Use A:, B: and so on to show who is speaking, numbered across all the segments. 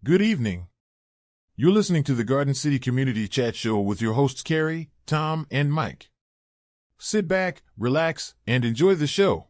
A: Good evening. You're listening to the Garden City Community Chat Show with your hosts Carrie, Tom, and Mike. Sit back, relax, and enjoy the show.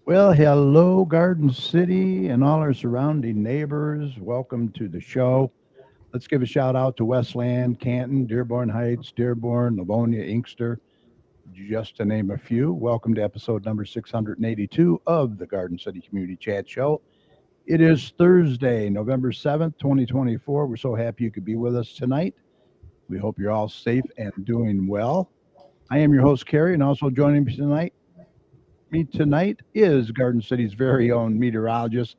B: Well, hello, Garden City and all our surrounding neighbors. Welcome to the show. Let's give a shout out to Westland, Canton, Dearborn Heights, Dearborn, Livonia, Inkster, just to name a few. Welcome to episode number 682 of the Garden City Community Chat Show. It is Thursday, November 7th, 2024. We're so happy you could be with us tonight. We hope you're all safe and doing well. I am your host, Carrie, and also joining me tonight is Garden City's very own meteorologist,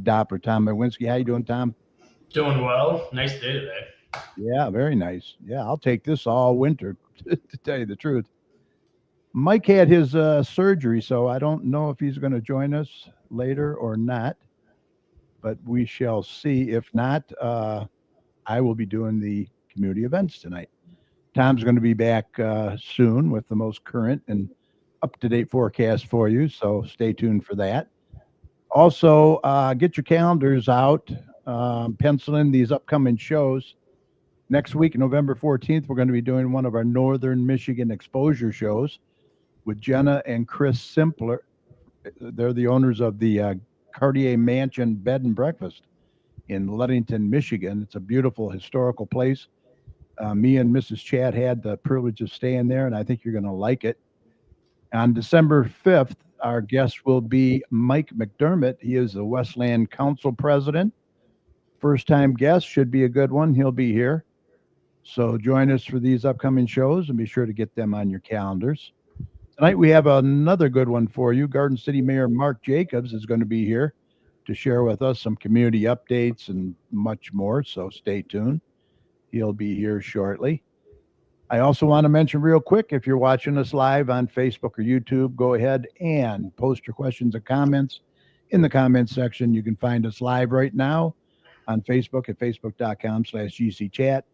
B: Dr. Tom Nowinski. How you doing, Tom?
C: Doing well. Nice day today.
B: Yeah, very nice. Yeah, I'll take this all winter, to tell you the truth. Mike had his surgery, so I don't know if he's going to join us later or not, but we shall see. If not, I will be doing the community events tonight. Tom's going to be back soon with the most current and up-to-date forecast for you, so stay tuned for that. Also, get your calendars out, pencil in these upcoming shows. Next week, November 14th, we're going to be doing one of our Northern Michigan exposure shows with Jenna and Chris Simpler. They're the owners of the Cartier Mansion Bed and Breakfast in Ludington, Michigan. It's a beautiful historical place. Me and Mrs. Chad had the privilege of staying there, and I think you're going to like it. On December 5th, our guest will be Mike McDermott. He is the Westland Council president. First-time guest, should be a good one. He'll be here. So join us for these upcoming shows and be sure to get them on your calendars. Tonight we have another good one for you. Garden City Mayor Mark Jacobs is going to be here to share with us some community updates and much more, so stay tuned. He'll be here shortly. I also want to mention real quick, if you're watching us live on Facebook or YouTube, go ahead and post your questions and comments in the comments section. You can find us live right now on Facebook at facebook.com/GCChat,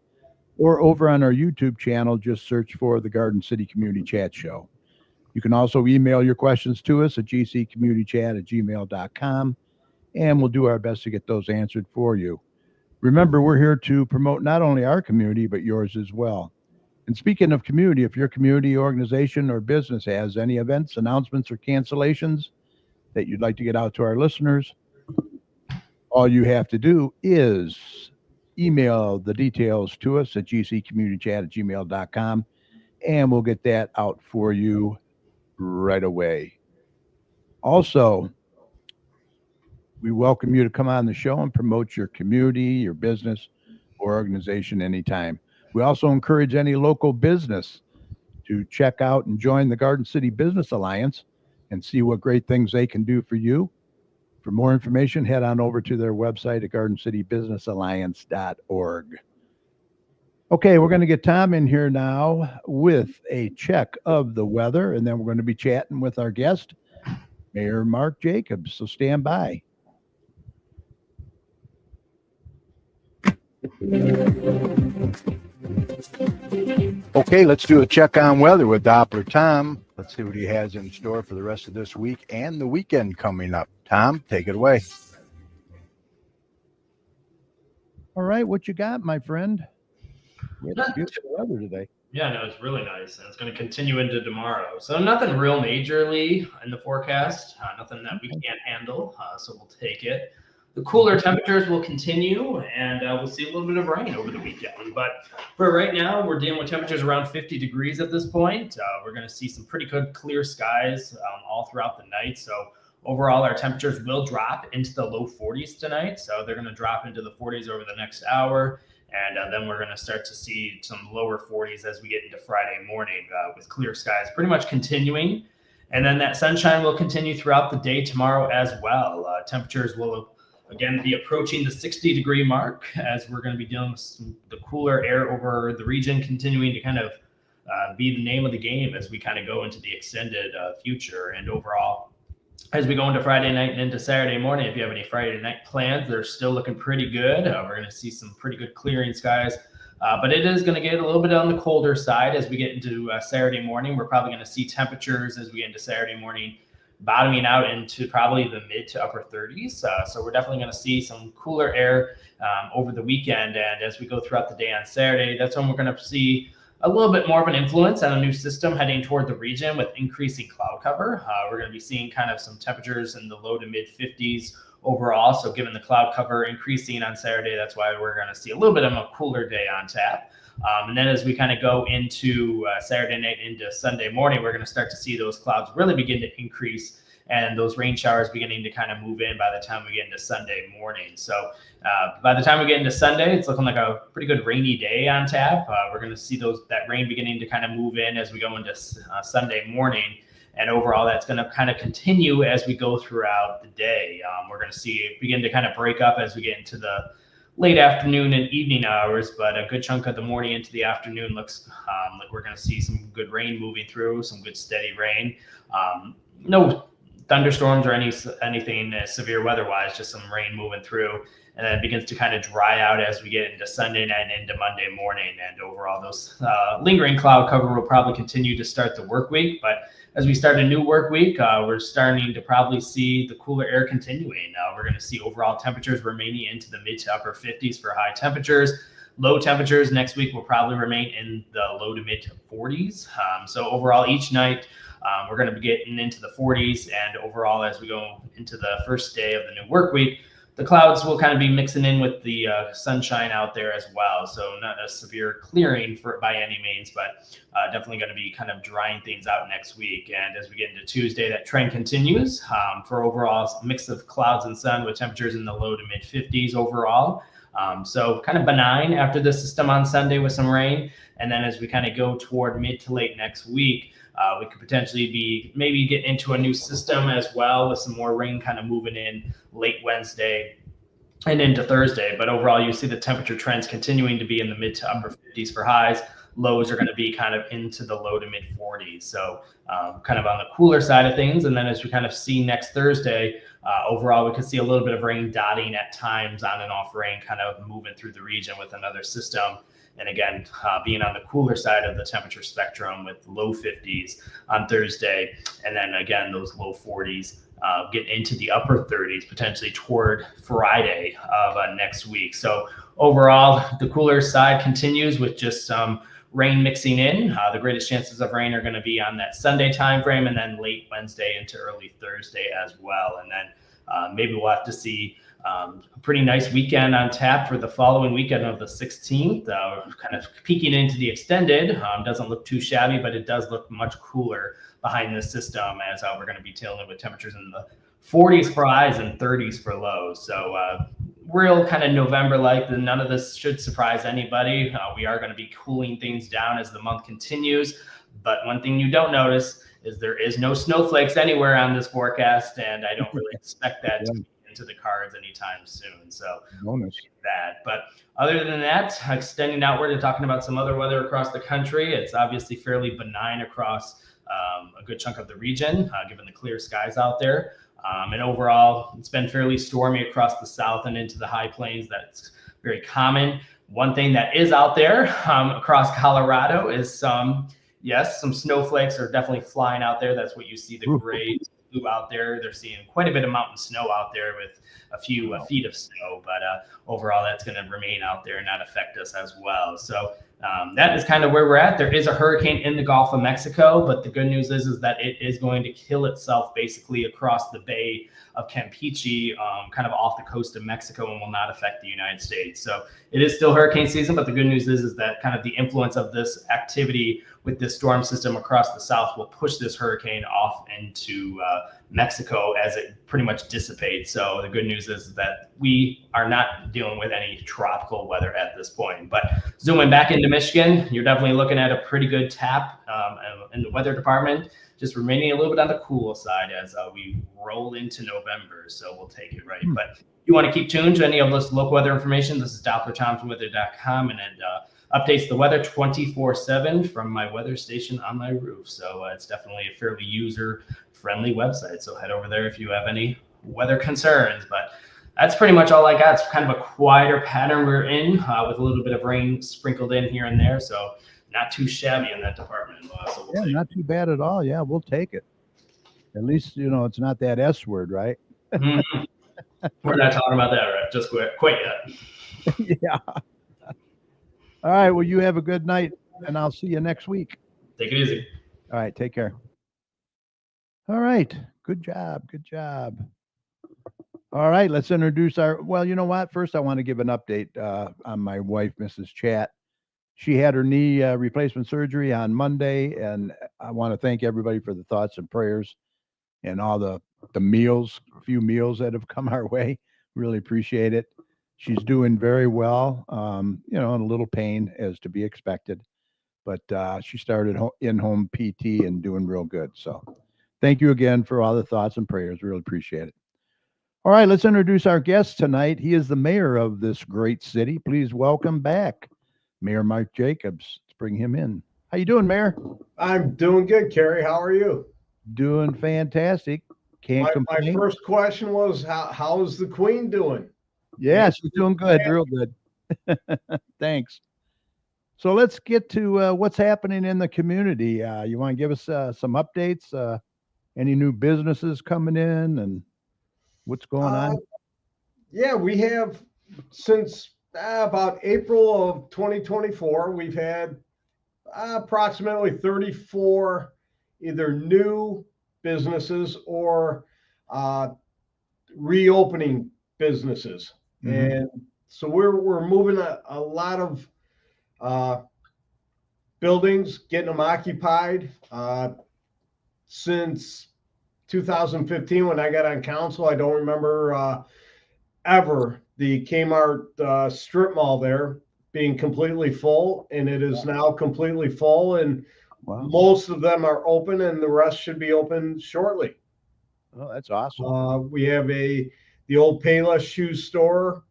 B: or over on our YouTube channel, just search for the Garden City Community Chat Show. You can also email your questions to us at gccommunitychat@gmail.com, and we'll do our best to get those answered for you. Remember, we're here to promote not only our community, but yours as well. And speaking of community, if your community, organization, or business has any events, announcements, or cancellations that you'd like to get out to our listeners, all you have to do is email the details to us at gccommunitychat@gmail.com, and we'll get that out for you right away. Also, we welcome you to come on the show and promote your community, your business, or organization anytime. We also encourage any local business to check out and join the Garden City Business Alliance and see what great things they can do for you. For more information, head on over to their website at gardencitybusinessalliance.org. Okay, we're going to get Tom in here now with a check of the weather, and then we're going to be chatting with our guest, Mayor Mark Jacobs. So stand by. Okay, let's do a check on weather with Doppler Tom. Let's see what he has in store for the rest of this week and the weekend coming up. Tom, take it away. All right, what you got, my friend? We had beautiful weather today.
C: Yeah, no, it's really nice, and it's going to continue into tomorrow. So nothing real majorly in the forecast, nothing that we can't handle, so we'll take it. The cooler temperatures will continue, and we'll see a little bit of rain over the weekend. But for right now, we're dealing with temperatures around 50 degrees at this point. We're going to see some pretty good clear skies all throughout the night. So overall, our temperatures will drop into the low 40s tonight. So they're going to drop into the 40s over the next hour. And then we're going to start to see some lower 40s as we get into Friday morning with clear skies pretty much continuing. And then that sunshine will continue throughout the day tomorrow as well. Temperatures will again be approaching the 60-degree mark as we're going to be dealing with the cooler air over the region continuing to kind of be the name of the game as we kind of go into the extended future. And overall, as we go into Friday night and into Saturday morning, if you have any Friday night plans, they're still looking pretty good. We're going to see some pretty good clearing skies, but it is going to get a little bit on the colder side as we get into Saturday morning. We're probably going to see temperatures as we get into Saturday morning bottoming out into probably the mid to upper 30s. So we're definitely going to see some cooler air over the weekend. And as we go throughout the day on Saturday, that's when we're going to see a little bit more of an influence on a new system heading toward the region with increasing cloud cover. We're going to be seeing kind of some temperatures in the low to mid 50s overall. So given the cloud cover increasing on Saturday, that's why we're going to see a little bit of a cooler day on tap. And then as we kind of go into Saturday night into Sunday morning, we're going to start to see those clouds really begin to increase and those rain showers beginning to kind of move in by the time we get into Sunday morning. So by the time we get into Sunday, it's looking like a pretty good rainy day on tap. We're going to see that rain beginning to kind of move in as we go into Sunday morning. And overall, that's going to kind of continue as we go throughout the day. We're going to see it begin to kind of break up as we get into the late afternoon and evening hours, but a good chunk of the morning into the afternoon looks like we're going to see some good rain moving through, some good steady rain. No thunderstorms or anything severe weather-wise, just some rain moving through. And then it begins to kind of dry out as we get into Sunday night and into Monday morning. And overall, those lingering cloud cover will probably continue to start the work week. But as we start a new work week, we're starting to probably see the cooler air continuing. We're going to see overall temperatures remaining into the mid to upper 50s for high temperatures. Low temperatures next week will probably remain in the low to mid to 40s. So overall, each night, we're going to be getting into the 40s. And overall, as we go into the first day of the new work week, the clouds will kind of be mixing in with the sunshine out there as well. So not a severe clearing by any means, but definitely going to be kind of drying things out next week. And as we get into Tuesday, that trend continues for overall mix of clouds and sun with temperatures in the low to mid 50s overall. So kind of benign after the system on Sunday with some rain. And then as we kind of go toward mid to late next week, we could potentially be maybe getting into a new system as well with some more rain kind of moving in late Wednesday and into Thursday. But overall, you see the temperature trends continuing to be in the mid to upper 50s for highs. Lows are going to be kind of into the low to mid 40s. So kind of on the cooler side of things. And then as we kind of see next Thursday, overall, we could see a little bit of rain dotting at times, on and off rain kind of moving through the region with another system. And again, being on the cooler side of the temperature spectrum with low 50s on Thursday. And then again, those low 40s get into the upper 30s, potentially toward Friday of next week. So overall, the cooler side continues with just some rain mixing in. The greatest chances of rain are going to be on that Sunday timeframe and then late Wednesday into early Thursday as well. And then maybe we'll have to see a pretty nice weekend on tap for the following weekend of the 16th. Kind of peeking into the extended. Doesn't look too shabby, but it does look much cooler behind the system as we're going to be dealing with temperatures in the 40s for highs and 30s for lows. So real kind of November-like. None of this should surprise anybody. We are going to be cooling things down as the month continues. But one thing you don't notice is there is no snowflakes anywhere on this forecast, and I don't really expect that to be into the cards anytime soon. So
B: bonus
C: that. But other than that, extending outward and talking about some other weather across the country, it's obviously fairly benign across a good chunk of the region, given the clear skies out there. And overall, it's been fairly stormy across the south and into the high plains. That's very common. One thing that is out there across Colorado is some snowflakes are definitely flying out there. That's what you see, the gray blue out there. They're seeing quite a bit of mountain snow out there with a few feet of snow, but overall that's going to remain out there and not affect us as well. So that is kind of where we're at. There is a hurricane in the Gulf of Mexico, but the good news is that it is going to kill itself basically across the Bay of Campeche, kind of off the coast of Mexico, and will not affect the United States. So it is still hurricane season, but the good news is that kind of the influence of this activity with this storm system across the south will push this hurricane off into Mexico as it pretty much dissipates. So the good news is that we are not dealing with any tropical weather at this point. But zooming back into Michigan, you're definitely looking at a pretty good tap in the weather department, just remaining a little bit on the cool side as we roll into November. So we'll take it right. But you want to keep tuned to any of this local weather information. This is DopplerThompsonWeather.com, and it updates the weather 24/7 from my weather station on my roof. So it's definitely a fairly user-friendly website. So head over there if you have any weather concerns. But that's pretty much all I got. It's kind of a quieter pattern we're in with a little bit of rain sprinkled in here and there. So not too shabby in that department. So
B: yeah, not too bad at all. Yeah, we'll take it. At least, it's not that S word, right?
C: Mm-hmm. We're not talking about that, right? Just quite yet.
B: Yeah. All right. Well, you have a good night, and I'll see you next week.
C: Take it easy.
B: All right. Take care. All right. Good job. Good job. All right. Let's introduce well, you know what? First, I want to give an update on my wife, Mrs. Chat. She had her knee replacement surgery on Monday, and I want to thank everybody for the thoughts and prayers and all the meals, a few meals that have come our way. Really appreciate it. She's doing very well, in a little pain as to be expected, but she started in-home PT and doing real good. So thank you again for all the thoughts and prayers. Really appreciate it. All right, let's introduce our guest tonight. He is the mayor of this great city. Please welcome back Mayor Mike Jacobs. Let's bring him in. How you doing, Mayor?
D: I'm doing good, Kerry. How are you?
B: Doing fantastic. Can't complain.
D: My first question was, how is the Queen doing?
B: Yeah, she's doing good, real good. Thanks. So let's get to what's happening in the community. You want to give us some updates? Any new businesses coming in and what's going on?
D: Yeah, we have since about April of 2024, we've had approximately 34 either new businesses or reopening businesses. Mm-hmm. And so we're moving a lot of buildings, getting them occupied. Since 2015, when I got on council, I don't remember ever the Kmart strip mall there being completely full, and it is now completely full, and most of them are open, and the rest should be open shortly.
B: Oh, that's awesome.
D: We have the old Payless shoe store,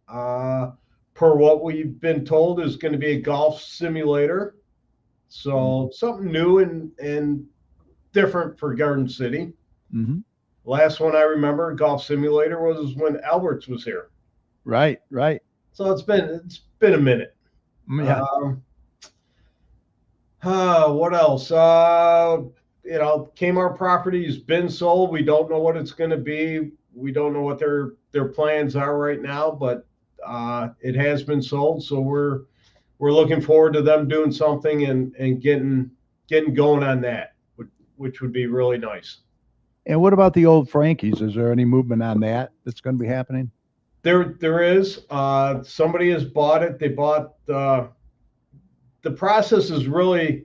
D: per what we've been told, is going to be a golf simulator. So something new and different for Garden City.
B: Mm-hmm.
D: Last one I remember, golf simulator, was when Alberts was here.
B: Right.
D: So it's been a minute.
B: Yeah.
D: What else? Kmart property's been sold. We don't know what it's going to be. We don't know what their plans are right now, but it has been sold. So we're looking forward to them doing something and getting going on that, which would be really nice.
B: And what about the old Frankie's? Is there any movement on that that's going to be happening?
D: There is. Somebody has bought it. They bought the process was really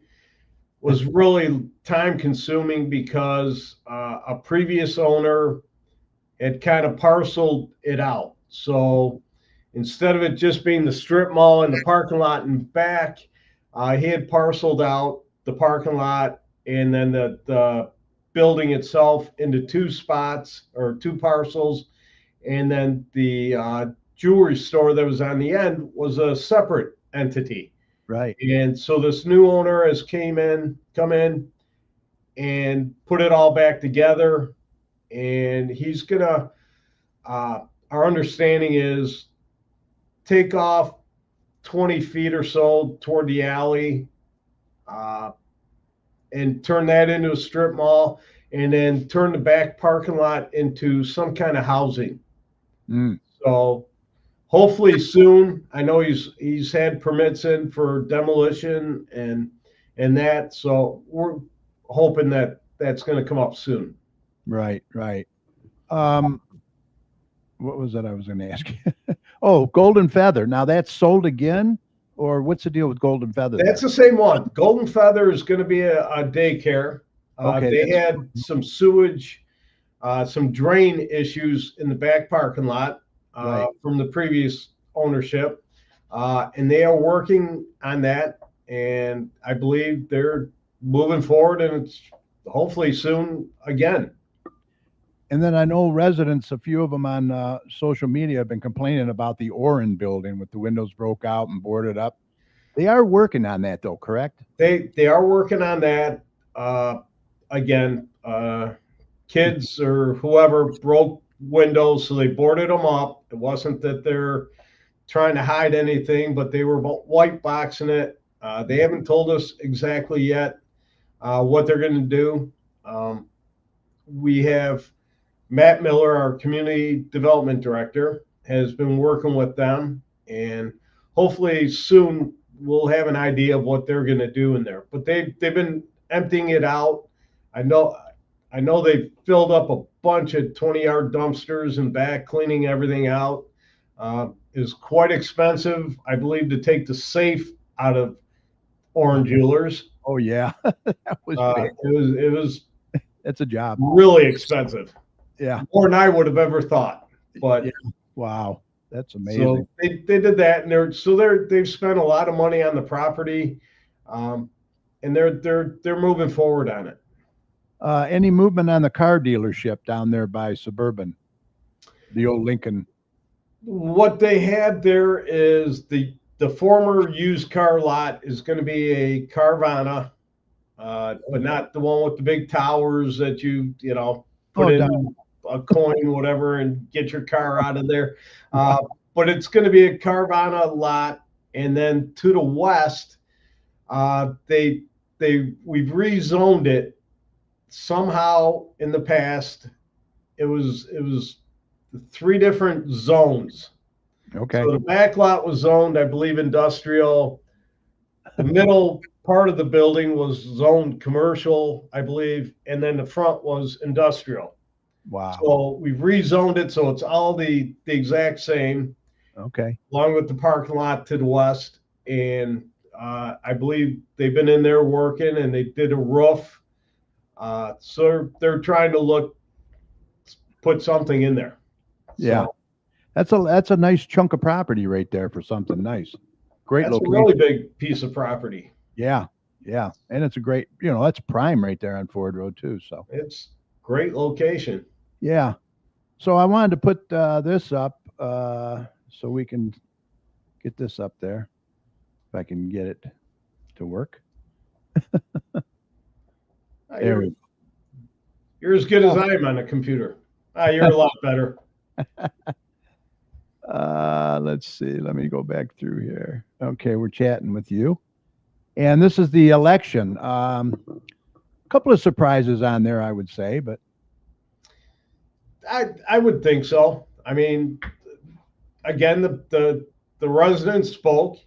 D: time consuming because a previous owner had kind of parceled it out. So instead of it just being the strip mall and the parking lot and back, he had parceled out the parking lot and then the building itself into two spots or two parcels. And then the jewelry store that was on the end was a separate entity.
B: Right.
D: And so this new owner has come in and put it all back together. And he's gonna, our understanding is take off 20 feet or so toward the alley, and turn that into a strip mall, and then turn the back parking lot into some kind of housing.
B: Mm.
D: So hopefully soon. I know he's had permits in for demolition and that. So we're hoping that that's going to come up soon.
B: Right, right. What was that I was going to ask you? Oh, Golden Feather. Now that's sold again, or what's the deal with Golden Feather?
D: That's
B: there?
D: the same one. Golden Feather is going to be a daycare.
B: Okay,
D: They
B: that's-
D: had some sewage, some drain issues in the back parking lot
B: Right.
D: from the previous ownership, and they are working on that. And I believe they're moving forward, and it's hopefully soon again.
B: And then I know residents, a few of them on social media have been complaining about the Oren building with the windows broke out and boarded up. They are working on that though, correct?
D: They are working on that. Again, kids or whoever broke windows, so they boarded them up. It wasn't that they're trying to hide anything, but they were white boxing it. They haven't told us exactly yet what they're going to do. We have Matt Miller, our community development director, has been working with them, and hopefully soon we'll have an idea of what they're going to do in there. But they've been emptying it out. I know they filled up a bunch of 20-yard dumpsters in back, cleaning everything out. Is quite expensive, I believe, to take the safe out of Orange Jewelers.
B: Oh yeah, that was big.
D: It was
B: That's a job.
D: really expensive,
B: Yeah.
D: more than I would have ever thought. But
B: Yeah. Wow, that's amazing.
D: so they did that, and they've spent a lot of money on the property, and they're moving forward on it.
B: Any movement on the car dealership down there by Suburban, the old Lincoln?
D: What they had there is the former used car lot is going to be a Carvana, but not the one with the big towers that you put in
B: down.
D: a coin, whatever, and get your car out of there. But it's going to be a Carvana lot, and then to the west, we've rezoned it. Somehow in the past, it was 3 different zones.
B: Okay.
D: So the back lot was zoned, I believe, industrial. The middle part of the building was zoned commercial, I believe, and then the front was industrial.
B: Wow.
D: So we've rezoned it so it's all the exact same,
B: Okay.
D: along with the parking lot to the west. And I believe they've been in there working, and they did a roof. So they're trying to put something in there.
B: Yeah.
D: So
B: That's a nice chunk of property right there for something nice. Great
D: that's a
B: location.
D: really big piece of property.
B: Yeah. Yeah. And it's a great, that's prime right there on Ford Road too. So
D: It's great location.
B: yeah. So I wanted to put this up so we can get this up there. If I can get it to work. There we go.
D: You're as good as I am on a computer. You're a lot better.
B: Let's see. Let me go back through here. Okay, we're chatting with you. And this is the election. A couple of surprises on there, I would say, but
D: I would think so. I mean, again, the residents spoke.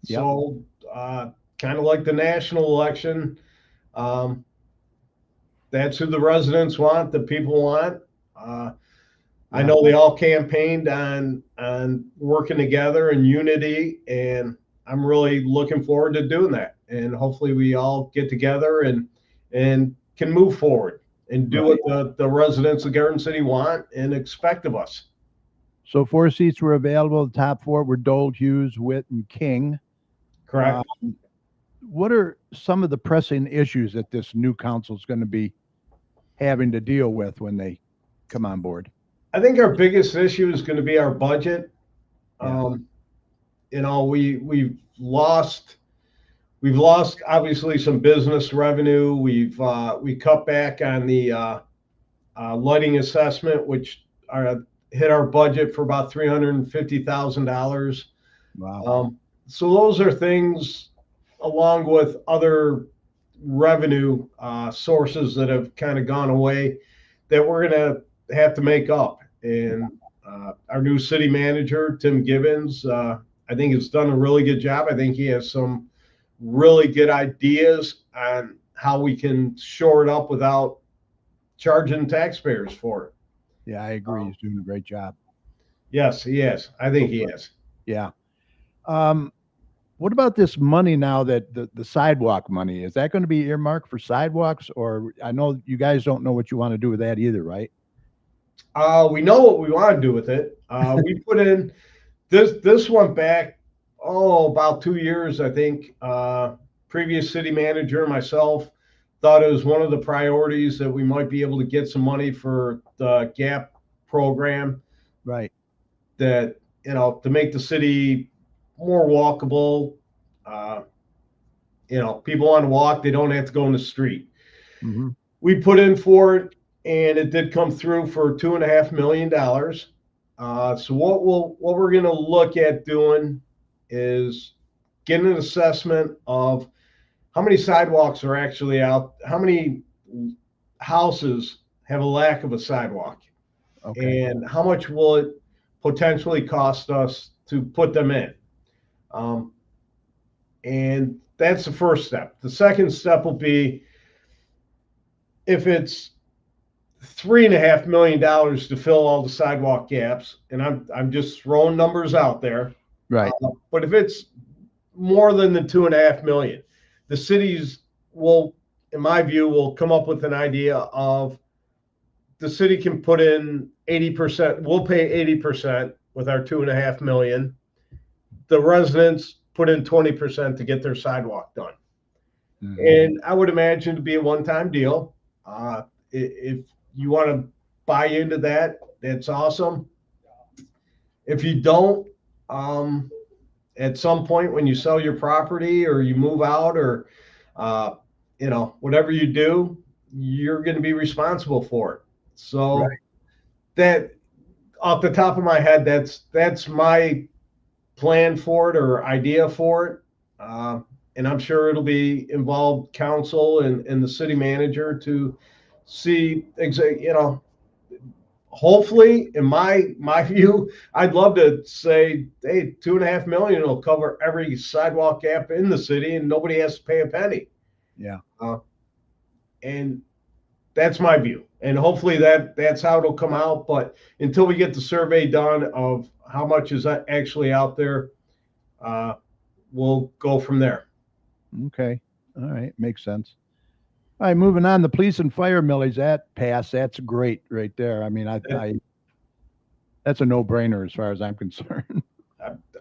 B: Yep.
D: So kind of like the national election, that's who the residents want, the people want. I know they all campaigned on working together in unity, and I'm really looking forward to doing that. And hopefully we all get together and can move forward and do what the residents of Garden City want and expect of us.
B: so 4 seats were available. The top 4 were Dole, Hughes, Witt, and King.
D: Correct.
B: What are some of the pressing issues that this new council is going to be having to deal with when they come on board?
D: I think our biggest issue is going to be our budget.
B: Yeah.
D: We've lost obviously some business revenue. We cut back on the lighting assessment, which hit our budget for about $350,000.
B: Wow.
D: so those are things along with other revenue sources that have kind of gone away that we're going to have to make up. And our new city manager, Tim Gibbons, I think has done a really good job. I think he has some really good ideas on how we can shore it up without charging taxpayers for it.
B: Yeah, I agree. He's doing a great job.
D: Yes, he is. I think he is.
B: Yeah. What about this money now that the sidewalk money, is that going to be earmarked for sidewalks? Or I know you guys don't know what you want to do with that either, right?
D: We know what we want to do with it. We put in this one back, about 2 years, I think. Previous city manager, myself, thought it was one of the priorities that we might be able to get some money for the GAP program.
B: Right.
D: That, to make the city more walkable. People want to walk, they don't have to go in the street.
B: Mm-hmm.
D: We put in for it, and it did come through for $2.5 million. So what we're going to look at doing is getting an assessment of how many sidewalks are actually out, how many houses have a lack of a sidewalk,
B: Okay.
D: and how much will it potentially cost us to put them in. And that's the first step. The second step will be, if it's $3.5 million to fill all the sidewalk gaps, and I'm just throwing numbers out there.
B: Right.
D: But if it's more than the $2.5 million, the cities will, in my view, will come up with an idea of the city can put in 80%. We'll pay 80% with our $2.5 million. The residents put in 20% to get their sidewalk done.
B: Mm-hmm.
D: And I would imagine to be a one-time deal. If you want to buy into that, that's awesome. If you don't, at some point when you sell your property or you move out or, whatever you do, you're going to be responsible for it. So
B: Right.
D: That, off the top of my head, that's my plan for it or idea for it. And I'm sure it'll be involved council and the city manager to see hopefully, in my view, I'd love to say, hey, $2.5 million will cover every sidewalk gap in the city and nobody has to pay a penny.
B: Yeah.
D: And that's my view. And hopefully that's how it'll come out. But until we get the survey done of how much is actually out there, we'll go from there.
B: Okay. All right. Makes sense. All right. Moving on. The police and fire millage, that pass, that's great right there. I mean, that's a no-brainer as far as I'm concerned.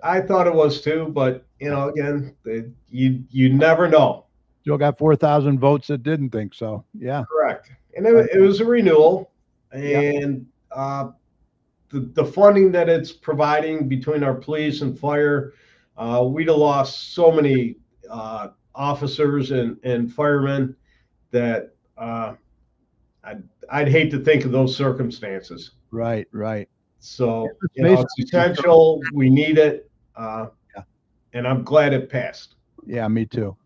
D: I thought it was too, but again, you never know.
B: Still got 4,000 votes that didn't think so. Yeah.
D: Correct. And it was a renewal, and the funding that it's providing between our police and fire, we'd have lost so many officers and firemen that I'd hate to think of those circumstances.
B: Right. Right.
D: So it's essential. We need it, and I'm glad it passed.
B: Yeah, me too.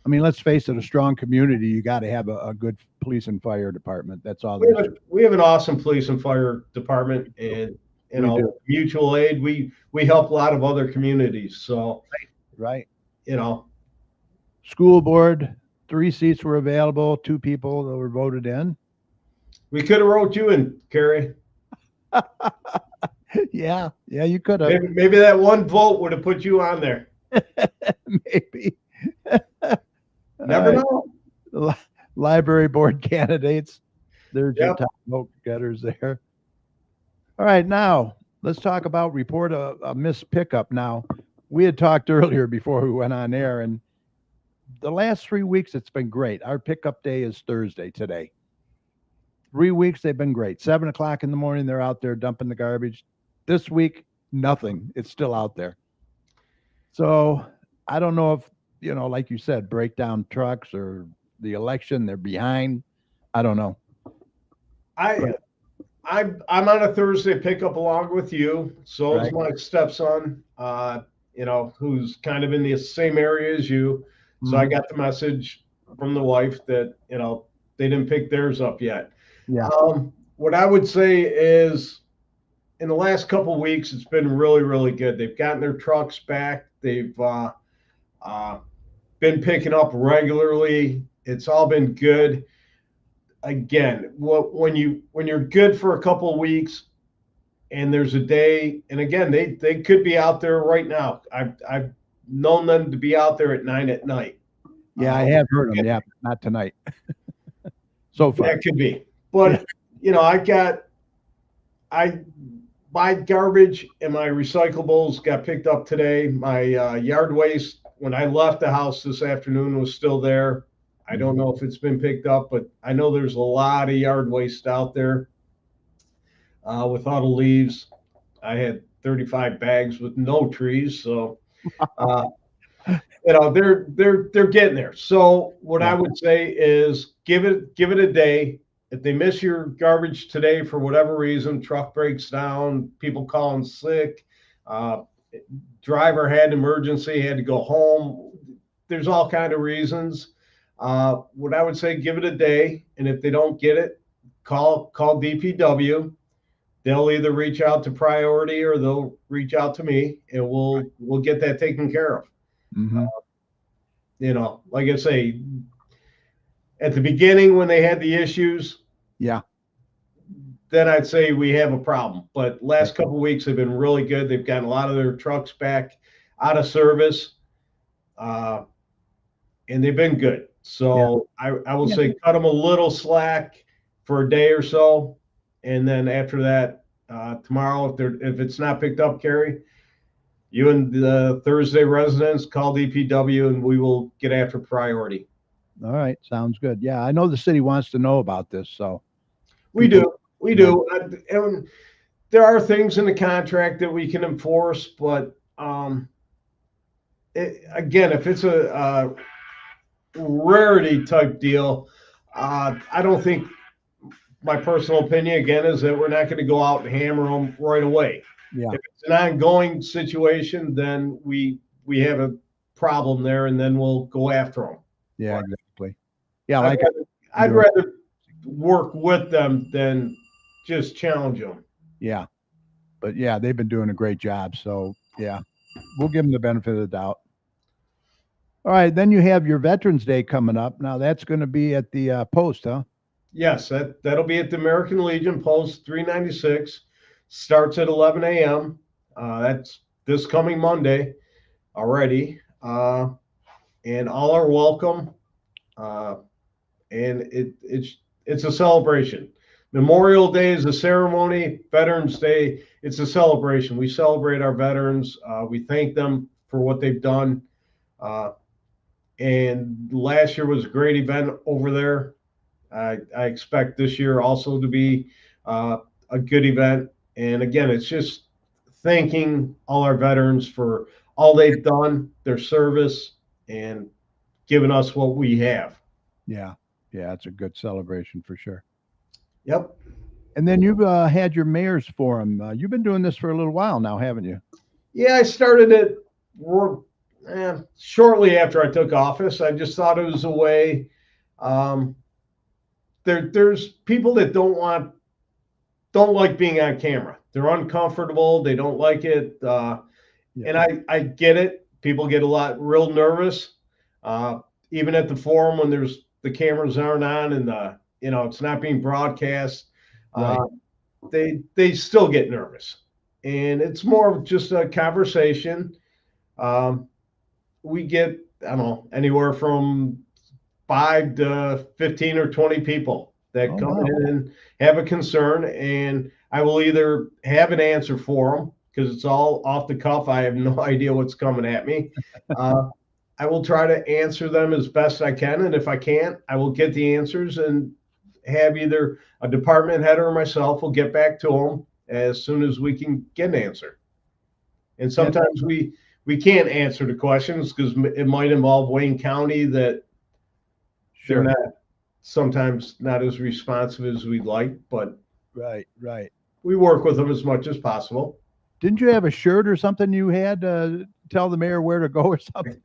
B: I mean, let's face it, a strong community, you got to have a good police and fire department. That's all there is.
D: We have an awesome police and fire department, and mutual aid. We help a lot of other communities. So,
B: right.
D: School
B: board, 3 seats were available, 2 people that were voted in.
D: We could have wrote you in, Kerry.
B: Yeah, you could have.
D: Maybe that one vote would have put you on there.
B: Maybe.
D: Never know.
B: Library board candidates. There's your top vote getters there. All right, now let's talk about report a missed pickup. Now, we had talked earlier before we went on air, and the last 3 weeks it's been great. Our pickup day is Thursday today. 3 weeks they've been great. 7 o'clock in the morning they're out there dumping the garbage. This week, nothing. It's still out there. So I don't know if, like you said, breakdown trucks or the election, they're behind. I don't know.
D: I'm on a Thursday pickup along with you. So is my stepson. who's kind of in the same area as you. So I
B: Mhm.
D: got the message from the wife that, they didn't pick theirs up yet.
B: Yeah.
D: What I would say is in the last couple of weeks, it's been really, really good. They've gotten their trucks back. They've uh, been picking up regularly. It's all been good. Again, when you're good for a couple of weeks, and there's a day, and again, they could be out there right now. I've known them to be out there at 9 at night.
B: Yeah, I have heard them. Yeah, but not tonight. So far.
D: That could be,
B: Yeah.
D: but I my garbage and my recyclables got picked up today. My yard waste, when I left the house this afternoon, was still there. I don't know if it's been picked up, but I know there's a lot of yard waste out there with all the leaves. I had 35 bags with no trees, so uh, they're getting there. So what I
B: Yeah.
D: would say is give it a day. If they miss your garbage today for whatever reason, truck breaks down, people calling sick, uh, driver had an emergency, had to go home. There's all kind of reasons. What I would say, give it a day, and if they don't get it, call DPW. They'll either reach out to Priority or they'll reach out to me, and we'll get that taken care of.
B: Hmm.
D: Like I say, at the beginning when they had the issues,
B: Yeah.
D: then I'd say we have a problem. But last couple of weeks have been really good. They've gotten a lot of their trucks back out of service, and they've been good. So I will
B: Yeah.
D: say cut them a little slack for a day or so, and then after that, tomorrow if it's not picked up, Carrie, you and the Thursday residents call DPW, and we will get after Priority.
B: All right. Sounds good. Yeah, I know the city wants to know about this, so
D: We
B: people-
D: do. We do. And there are things in the contract that we can enforce, but again, if it's a rarity type deal, I don't think, my personal opinion again is that we're not going to go out and hammer them right away.
B: Yeah.
D: If it's an ongoing situation, then we have a problem there, and then we'll go after them.
B: Yeah, exactly. Yeah,
D: I'd rather work with them than just challenge them.
B: yeah. But yeah, they've been doing a great job. So yeah, we'll give them the benefit of the doubt. All right. Then you have your Veterans Day coming up. Now that's going to be at the post, huh?
D: Yes, that'll be at the American Legion Post 396. Starts at 11 a.m. That's this coming Monday already. And all are welcome. And it's a celebration. Memorial Day is a ceremony. Veterans Day, it's a celebration. We celebrate our veterans. We thank them for what they've done. And last year was a great event over there. I expect this year also to be a good event. And again, it's just thanking all our veterans for all they've done, their service, and giving us what we have.
B: Yeah. Yeah. It's a good celebration for sure.
D: Yep.
B: And then you've had your mayor's forum. You've been doing this for a little while now, haven't you?
D: Yeah, I started it shortly after I took office. I just thought it was a way. There's people that don't like being on camera. They're uncomfortable. They don't like it. And I get it. People get real nervous. Even at the forum when the cameras aren't on and it's not being broadcast,
B: Right.
D: they still get nervous. And it's more of just a conversation. We get, I don't know, anywhere from 5 to 15 or 20 people that come in and have a concern, and I will either have an answer for them because it's all off the cuff. I have no idea what's coming at me. I will try to answer them as best I can, and if I can't, I will get the answers and have either a department head or myself will get back to them as soon as we can get an answer. And sometimes we can't answer the questions because it might involve Wayne County that
B: Sure.
D: they're sometimes not as responsive as we'd like, but
B: Right.
D: we work with them as much as possible.
B: Didn't you have a shirt or something you had to tell the mayor where to go or something?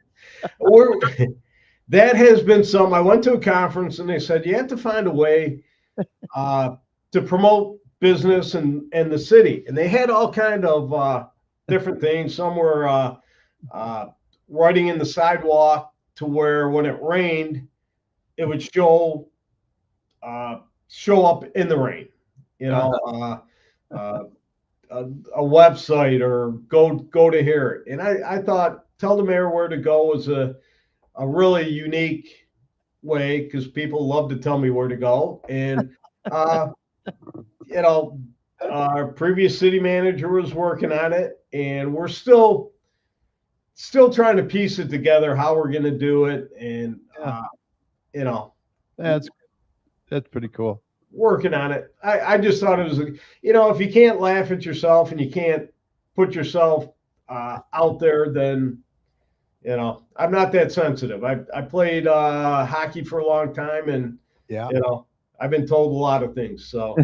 D: Or that has been some. I went to a conference and they said you have to find a way to promote business and the city, and they had all kind of different things. Some were writing in the sidewalk to where when it rained, it would show up in the rain. You know, a website or go to here. And I thought tell the mayor where to go was a really unique way because people love to tell me where to go. And you know, our previous city manager was working on it, and we're still trying to piece it together how we're going to do it. And you know,
B: That's pretty cool.
D: Working on it. I just thought it was, you know, if you can't laugh at yourself and you can't put yourself out there, then, you know, I'm not that sensitive. I played hockey for a long time, and,
B: Yeah.
D: you know, I've been told a lot of things. So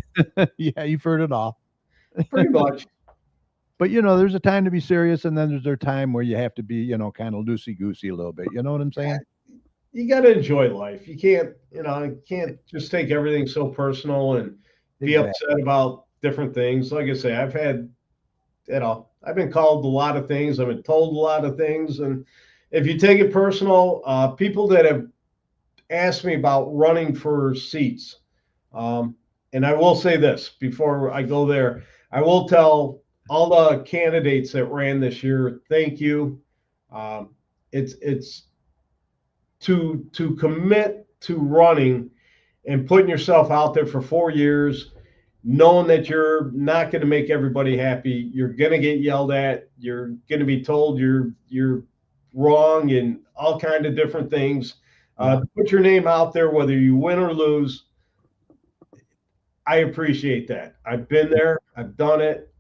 B: Yeah, you've heard it all.
D: pretty much.
B: But you know, there's a time to be serious, and then there's a time where you have to be, you know, kind of loosey goosey a little bit. You know what I'm saying?
D: You got to enjoy life. You can't, you know, you can't just take everything so personal and be
B: Exactly.
D: upset about different things. Like I say, I've had, you know, I've been called a lot of things. I've been told a lot of things. And if you take it personal, people that have asked me about running for seats, and I will say this before I go there, I will tell all the candidates that ran this year, thank you. It's to commit to running and putting yourself out there for 4 years, knowing that you're not going to make everybody happy. You're going to get yelled at. You're going to be told you're wrong and all kind of different things. Put your name out there, whether you win or lose. I appreciate that. I've been there. I've done it.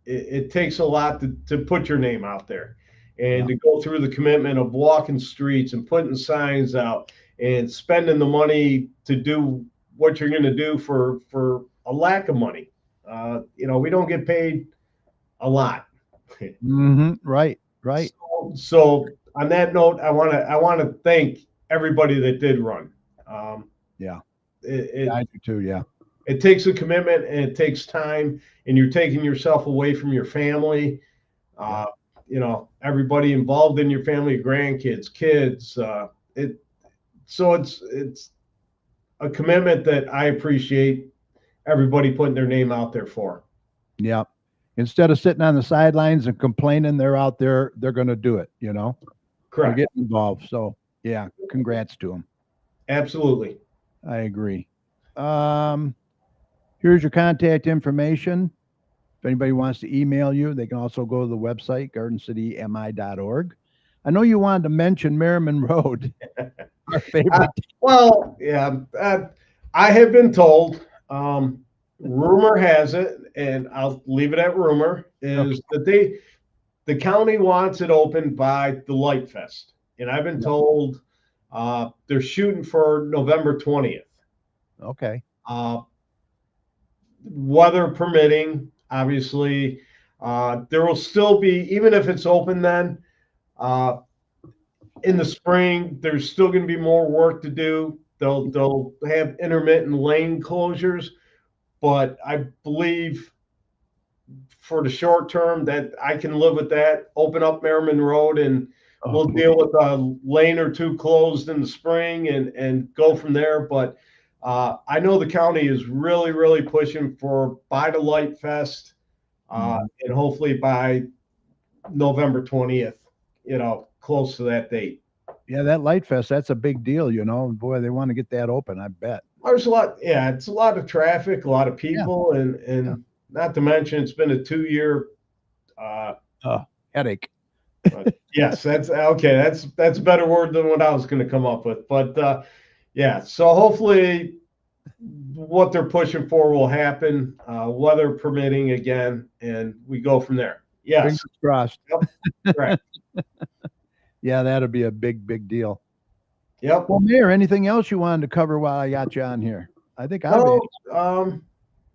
D: It takes a lot to put your name out there and to go through the commitment of walking streets and putting signs out and spending the money to do what you're going to do for a lack of money. You know, we don't get paid a lot.
B: Right.
D: So on that note, I want to thank everybody that did run.
B: Yeah.
D: I
B: do too. Yeah.
D: It takes a commitment and it takes time, and you're taking yourself away from your family. You know, everybody involved in your family, grandkids, kids. So it's a commitment that I appreciate everybody putting their name out there for.
B: Yeah. Instead of sitting on the sidelines and complaining, they're out there. They're going to do it. You know,
D: Correct.
B: They're getting involved. So yeah, congrats to them.
D: Absolutely.
B: I agree. Here's your contact information. If anybody wants to email you, they can also go to the website, gardencitymi.org. I know you wanted to mention Merriman Road, our favorite.
D: Well, yeah, I have been told, rumor has it, and I'll leave it at rumor, is that the county wants it open by the Light Fest. And I've been told they're shooting for November 20th.
B: Okay.
D: Weather permitting, obviously, there will still be, even if it's open then, in the spring, there's still going to be more work to do. They'll have intermittent lane closures, but I believe for the short term that I can live with that. Open up Merriman Road, and we'll deal with a lane or two closed in the spring and go from there. But I know the county is really, really pushing for by the Light Fest, and hopefully by November 20th, you know, close to that date.
B: Yeah, that Light Fest, that's a big deal, you know. Boy, they want to get that open, I bet.
D: There's a lot, yeah, it's a lot of traffic, a lot of people, and not to mention it's been a 2-year
B: headache.
D: Yes, that's okay. That's a better word than what I was going to come up with. But yeah, so hopefully what they're pushing for will happen, weather permitting again, and we go from there. Yes.
B: Fingers crossed.
D: Yep. Right.
B: Yeah, that'll be a big, big deal.
D: Yep.
B: Well, Mayor, anything else you wanted to cover while I got you on here? I think I've
D: No,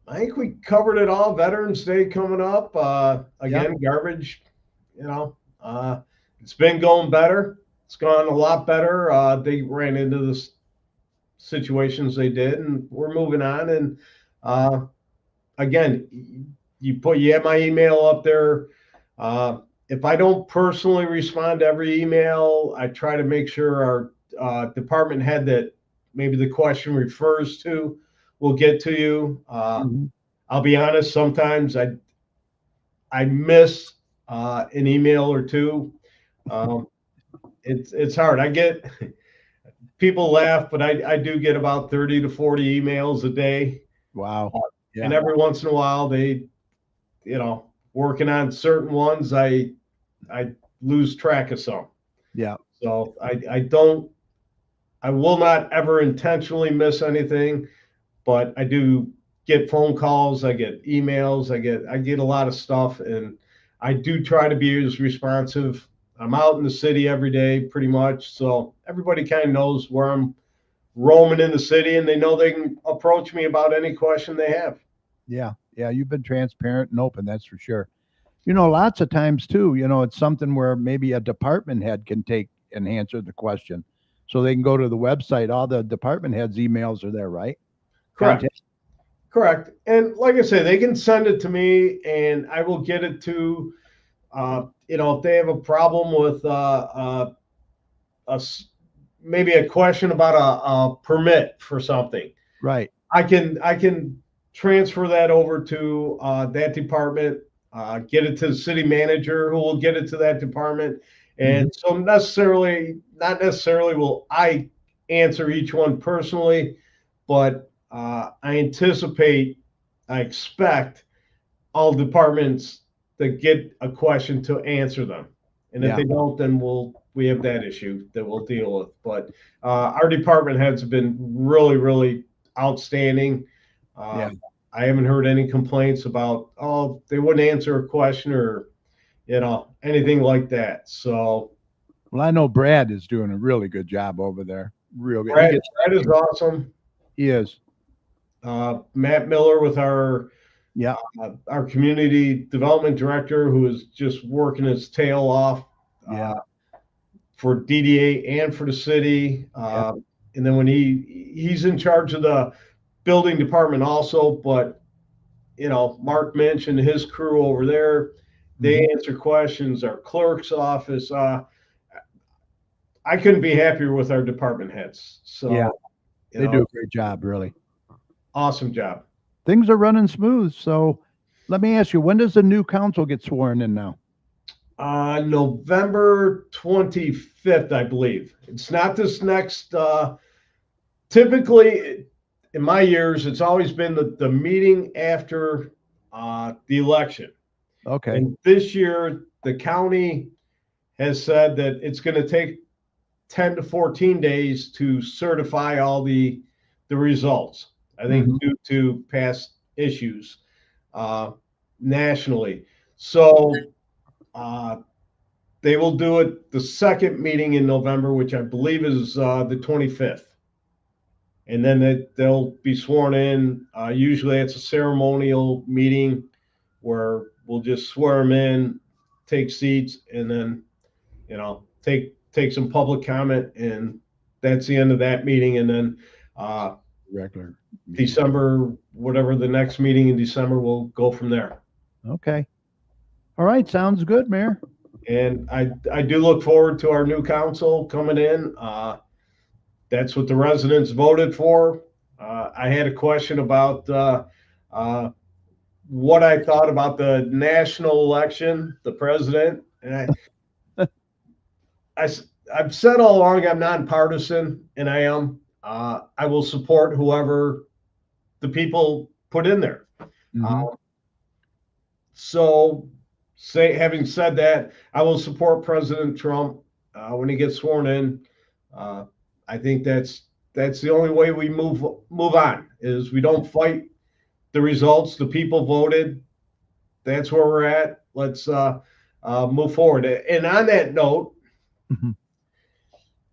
D: I think we covered it all. Veterans Day coming up. Again, garbage, you know, it's been going better. It's gone a lot better. They ran into the situations they did, and we're moving on. And again, you have my email up there. If I don't personally respond to every email, I try to make sure our department head that maybe the question refers to will get to you.
B: Mhm.
D: I'll be honest, sometimes I miss an email or two. Um, it's hard. I get people laugh, but I do get about 30 to 40 emails a day.
B: Wow.
D: And
B: Yeah.
D: every once in a while they, working on certain ones, I lose track of some.
B: Yeah.
D: So I will not ever intentionally miss anything, but I do get phone calls, I get emails, I get a lot of stuff, and I do try to be as responsive. I'm out in the city every day pretty much, so everybody kind of knows where I'm roaming in the city, and they know they can approach me about any question they have.
B: Yeah. Yeah. You've been transparent and open. That's for sure. Lots of times too, it's something where maybe a department head can take and answer the question. So they can go to the website. All the department heads' emails are there, right?
D: Correct.
B: Contact.
D: Correct. And like I say, they can send it to me and I will get it to, if they have a problem with maybe a question about a permit for something,
B: Right.
D: I can transfer that over to that department, get it to the city manager who will get it to that department. And so not necessarily will I answer each one personally, but I expect all departments that get a question to answer them. And if
B: Yeah.
D: they don't, then we have that issue that we'll deal with. But our department heads have been really, really outstanding.
B: Yeah.
D: I haven't heard any complaints about, they wouldn't answer a question or, anything like that. So
B: Well, I know Brad is doing a really good job over there. Real good.
D: Brad is awesome.
B: He is.
D: Matt Miller with
B: Yeah.
D: our community development director, who is just working his tail off
B: Yeah.
D: for DDA and for the city. And then when he's in charge of the building department also, but Mark Minch and his crew over there, they answer questions. Our clerk's office. I couldn't be happier with our department heads. So
B: Yeah. They do a great job, really.
D: Awesome job.
B: Things are running smooth. So let me ask you, when does the new council get sworn in now?
D: November 25th, I believe. It's not this next. Typically, in my years, it's always been the meeting after the election.
B: Okay.
D: And this year, the county has said that it's going to take 10 to 14 days to certify all the results. I think due to past issues nationally. So they will do it the second meeting in November, which I believe is the 25th. And then they'll be sworn in. Usually it's a ceremonial meeting where we'll just swear them in, take seats, and then, take some public comment. And that's the end of that meeting. And then
B: regular meeting.
D: December, whatever the next meeting in December, we'll go from there.
B: Okay. All right. Sounds good, Mayor.
D: And I do look forward to our new council coming in. That's what the residents voted for. I had a question about what I thought about the national election, the president, and I've said all along I'm nonpartisan, and I am. I will support whoever the people put in there. So, having said that, I will support President Trump when he gets sworn in. I think that's the only way we move on, is we don't fight the results. The people voted. That's where we're at. Let's move forward. And on that note,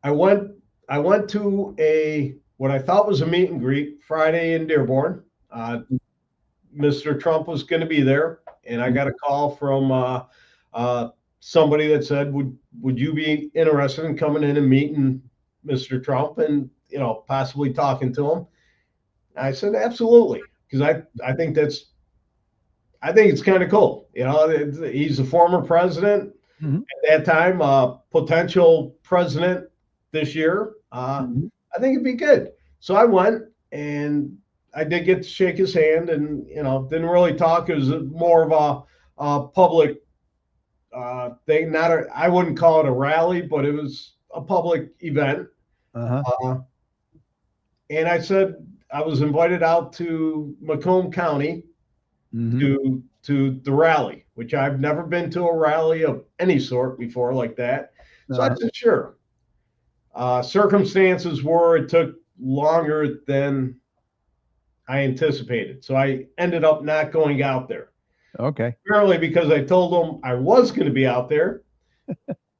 D: I went to what I thought was a meet and greet Friday in Dearborn. Mr. Trump was going to be there, and I got a call from somebody that said, "Would you be interested in coming in and meeting Mr. Trump and possibly talking to him?" I said, "Absolutely," because I think it's kind of cool. He's a former president
B: Mhm.
D: at that time, potential president this year.
B: Mhm.
D: I think it'd be good. So I went and I did get to shake his hand, and didn't really talk. It was more of a public thing. I wouldn't call it a rally, but it was a public event.
B: Uh-huh.
D: Uh, and I said I was invited out to Macomb County
B: Mhm.
D: to the rally, which I've never been to a rally of any sort before like that. So I
B: Uh-huh.
D: said, sure. Circumstances were it took longer than I anticipated. So I ended up not going out there.
B: Okay.
D: Apparently, because I told them I was going to be out there,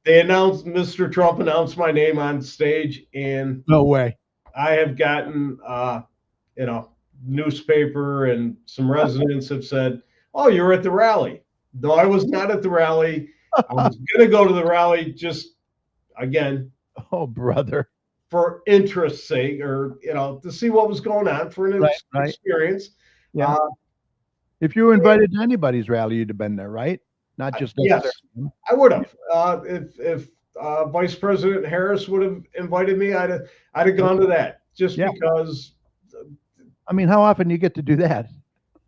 D: Mr. Trump announced my name on stage, and
B: No way.
D: I have gotten, newspaper and some residents have said, "Oh, you were at the rally." No, I was not at the rally. I was going to go to the rally just, again,
B: Oh, brother.
D: for interest's sake, or to see what was going on for an
B: Right.
D: experience.
B: Yeah. If you were invited to anybody's rally, you'd have been there, right? Not just
D: Yes.
B: necessarily.
D: I would have. If Vice President Harris would have invited me, I'd have gone to that. Just
B: Yeah.
D: because,
B: I mean, how often do you get to do that?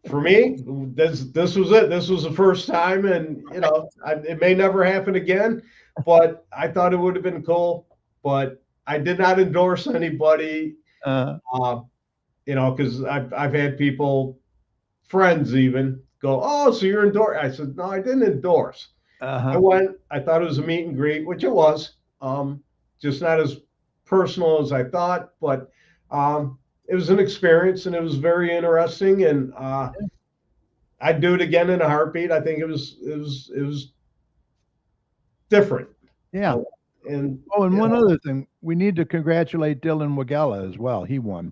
D: for me, this was it. This was the first time, and it may never happen again. But I thought it would have been cool. But I did not endorse anybody.
B: Uh,
D: Because I've had people, friends even, go, "Oh, so you're endorsed?" I said, "No, I didn't endorse. I
B: uh-huh.
D: went. I thought it was a meet and greet, which it was. Just not as personal as I thought, but it was an experience, and it was very interesting. And I'd do it again in a heartbeat. I think it was different.
B: Yeah.
D: And
B: Oh, and one other thing, we need to congratulate Dylan Wagella as well. He won.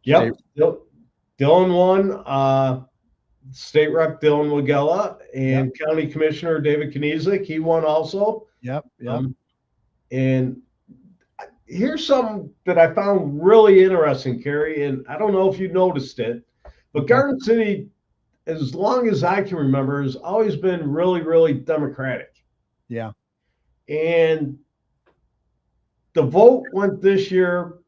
D: yep, Dylan won. State Rep Dylan Wagella and County Commissioner David Kniezek, he won also.
B: Yep.
D: And here's something that I found really interesting, Kerry, and I don't know if you noticed it, but Garden City, as long as I can remember, has always been really, really Democratic.
B: Yeah.
D: And the vote went this year.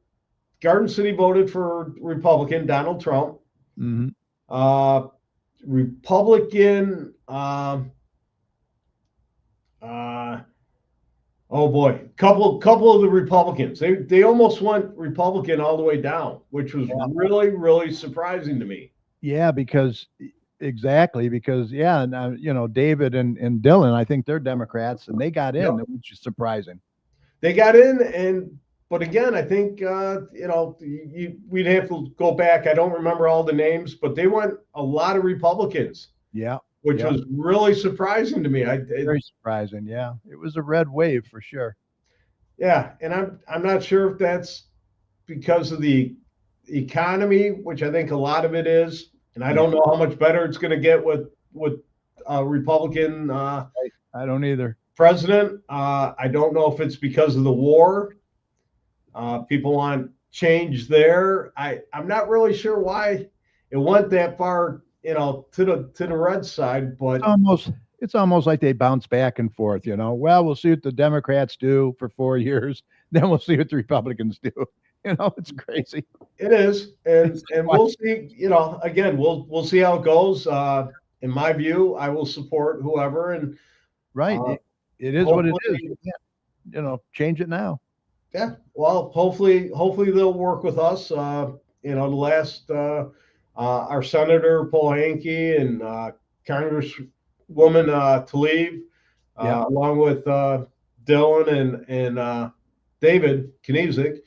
D: Garden City voted for Republican Donald Trump.
B: Mm-hmm.
D: Republican. Oh boy, couple of the Republicans. They almost went Republican all the way down, which was really, really surprising to me.
B: Yeah, because and David and Dylan, I think they're Democrats, and they got in, which is surprising.
D: They got in, but again, I think we'd have to go back. I don't remember all the names, but they went a lot of Republicans.
B: Yeah.
D: Which was really surprising to me.
B: Very surprising. Yeah, it was a red wave for sure.
D: Yeah, and I'm not sure if that's because of the economy, which I think a lot of it is, and I don't know how much better it's going to get with a Republican.
B: I don't either.
D: President. I don't know if it's because of the war. People want change there. I'm not really sure why it went that far. To the red side, but
B: it's almost like they bounce back and forth. Well, we'll see what the Democrats do for 4 years, then we'll see what the Republicans do. It's crazy.
D: It is, and we'll see. Again, we'll see how it goes. In my view, I will support whoever, and
B: right. It is what it is. Yeah. Change it now.
D: Yeah. Well, hopefully they'll work with us. The last. Our Senator Paul Hankey and Congresswoman Tlaib, along with Dylan and David Kniezek,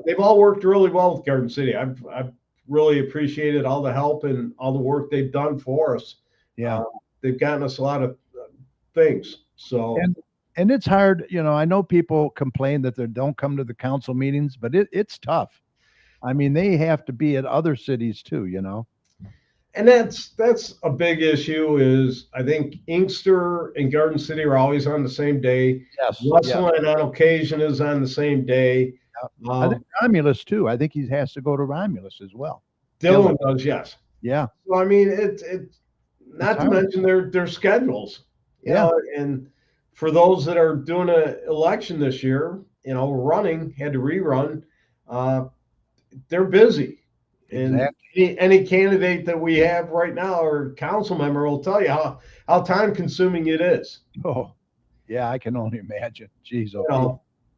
D: they've all worked really well with Garden City. I've really appreciated all the help and all the work they've done for us.
B: Yeah,
D: they've gotten us a lot of things. So
B: and it's hard. I know people complain that they don't come to the council meetings, but it's tough. I mean, they have to be at other cities too,
D: And that's a big issue. Is I think Inkster and Garden City are always on the same day.
B: Yes.
D: Westland on occasion is on the same day.
B: I think Romulus too. I think he has to go to Romulus as well.
D: Dylan does, yes.
B: Yeah.
D: So I mean, it's not to mention their schedules. You know, and for those that are doing an election this year, running, had to rerun, they're busy.
B: Exactly.
D: And any candidate that we have right now or council member will tell you how time consuming it is.
B: Oh, yeah, I can only imagine. Jeez,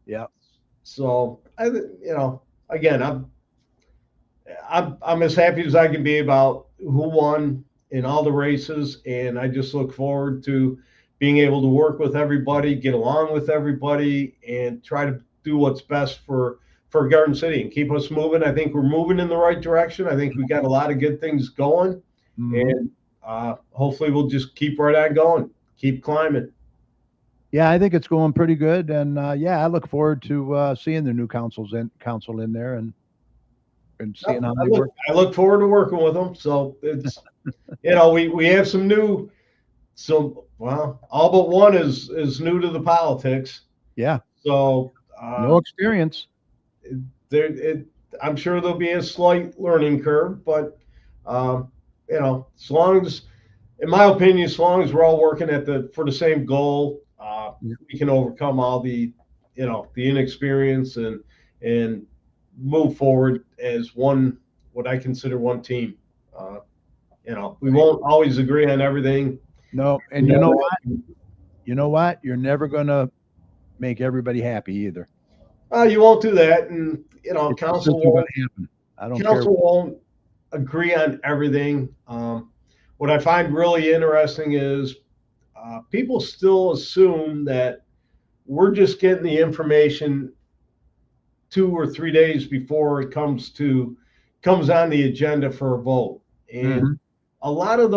B: yeah.
D: So again, I'm as happy as I can be about who won in all the races, and I just look forward to being able to work with everybody, get along with everybody, and try to do what's best for Garden City and keep us moving. I think we're moving in the right direction. I think we got a lot of good things going, and hopefully we'll just keep right on going, keep climbing.
B: Yeah, I think it's going pretty good, and I look forward to seeing the new council in there and seeing how they work.
D: I look forward to working with them. So it's we have some new. So all but one is new to the politics.
B: Yeah.
D: So
B: no experience.
D: I'm sure there'll be a slight learning curve, but as long as, in my opinion, as long as we're all working for the same goal, we can overcome all the inexperience and move forward as what I consider one team. We won't always agree on everything.
B: No, and you know what? You know what? You're never gonna make everybody happy either.
D: You won't do that, and council won't.
B: I don't care.
D: Won't agree on everything. What I find really interesting is people still assume that we're just getting the information 2 or 3 days before it comes on the agenda for a vote, and a lot of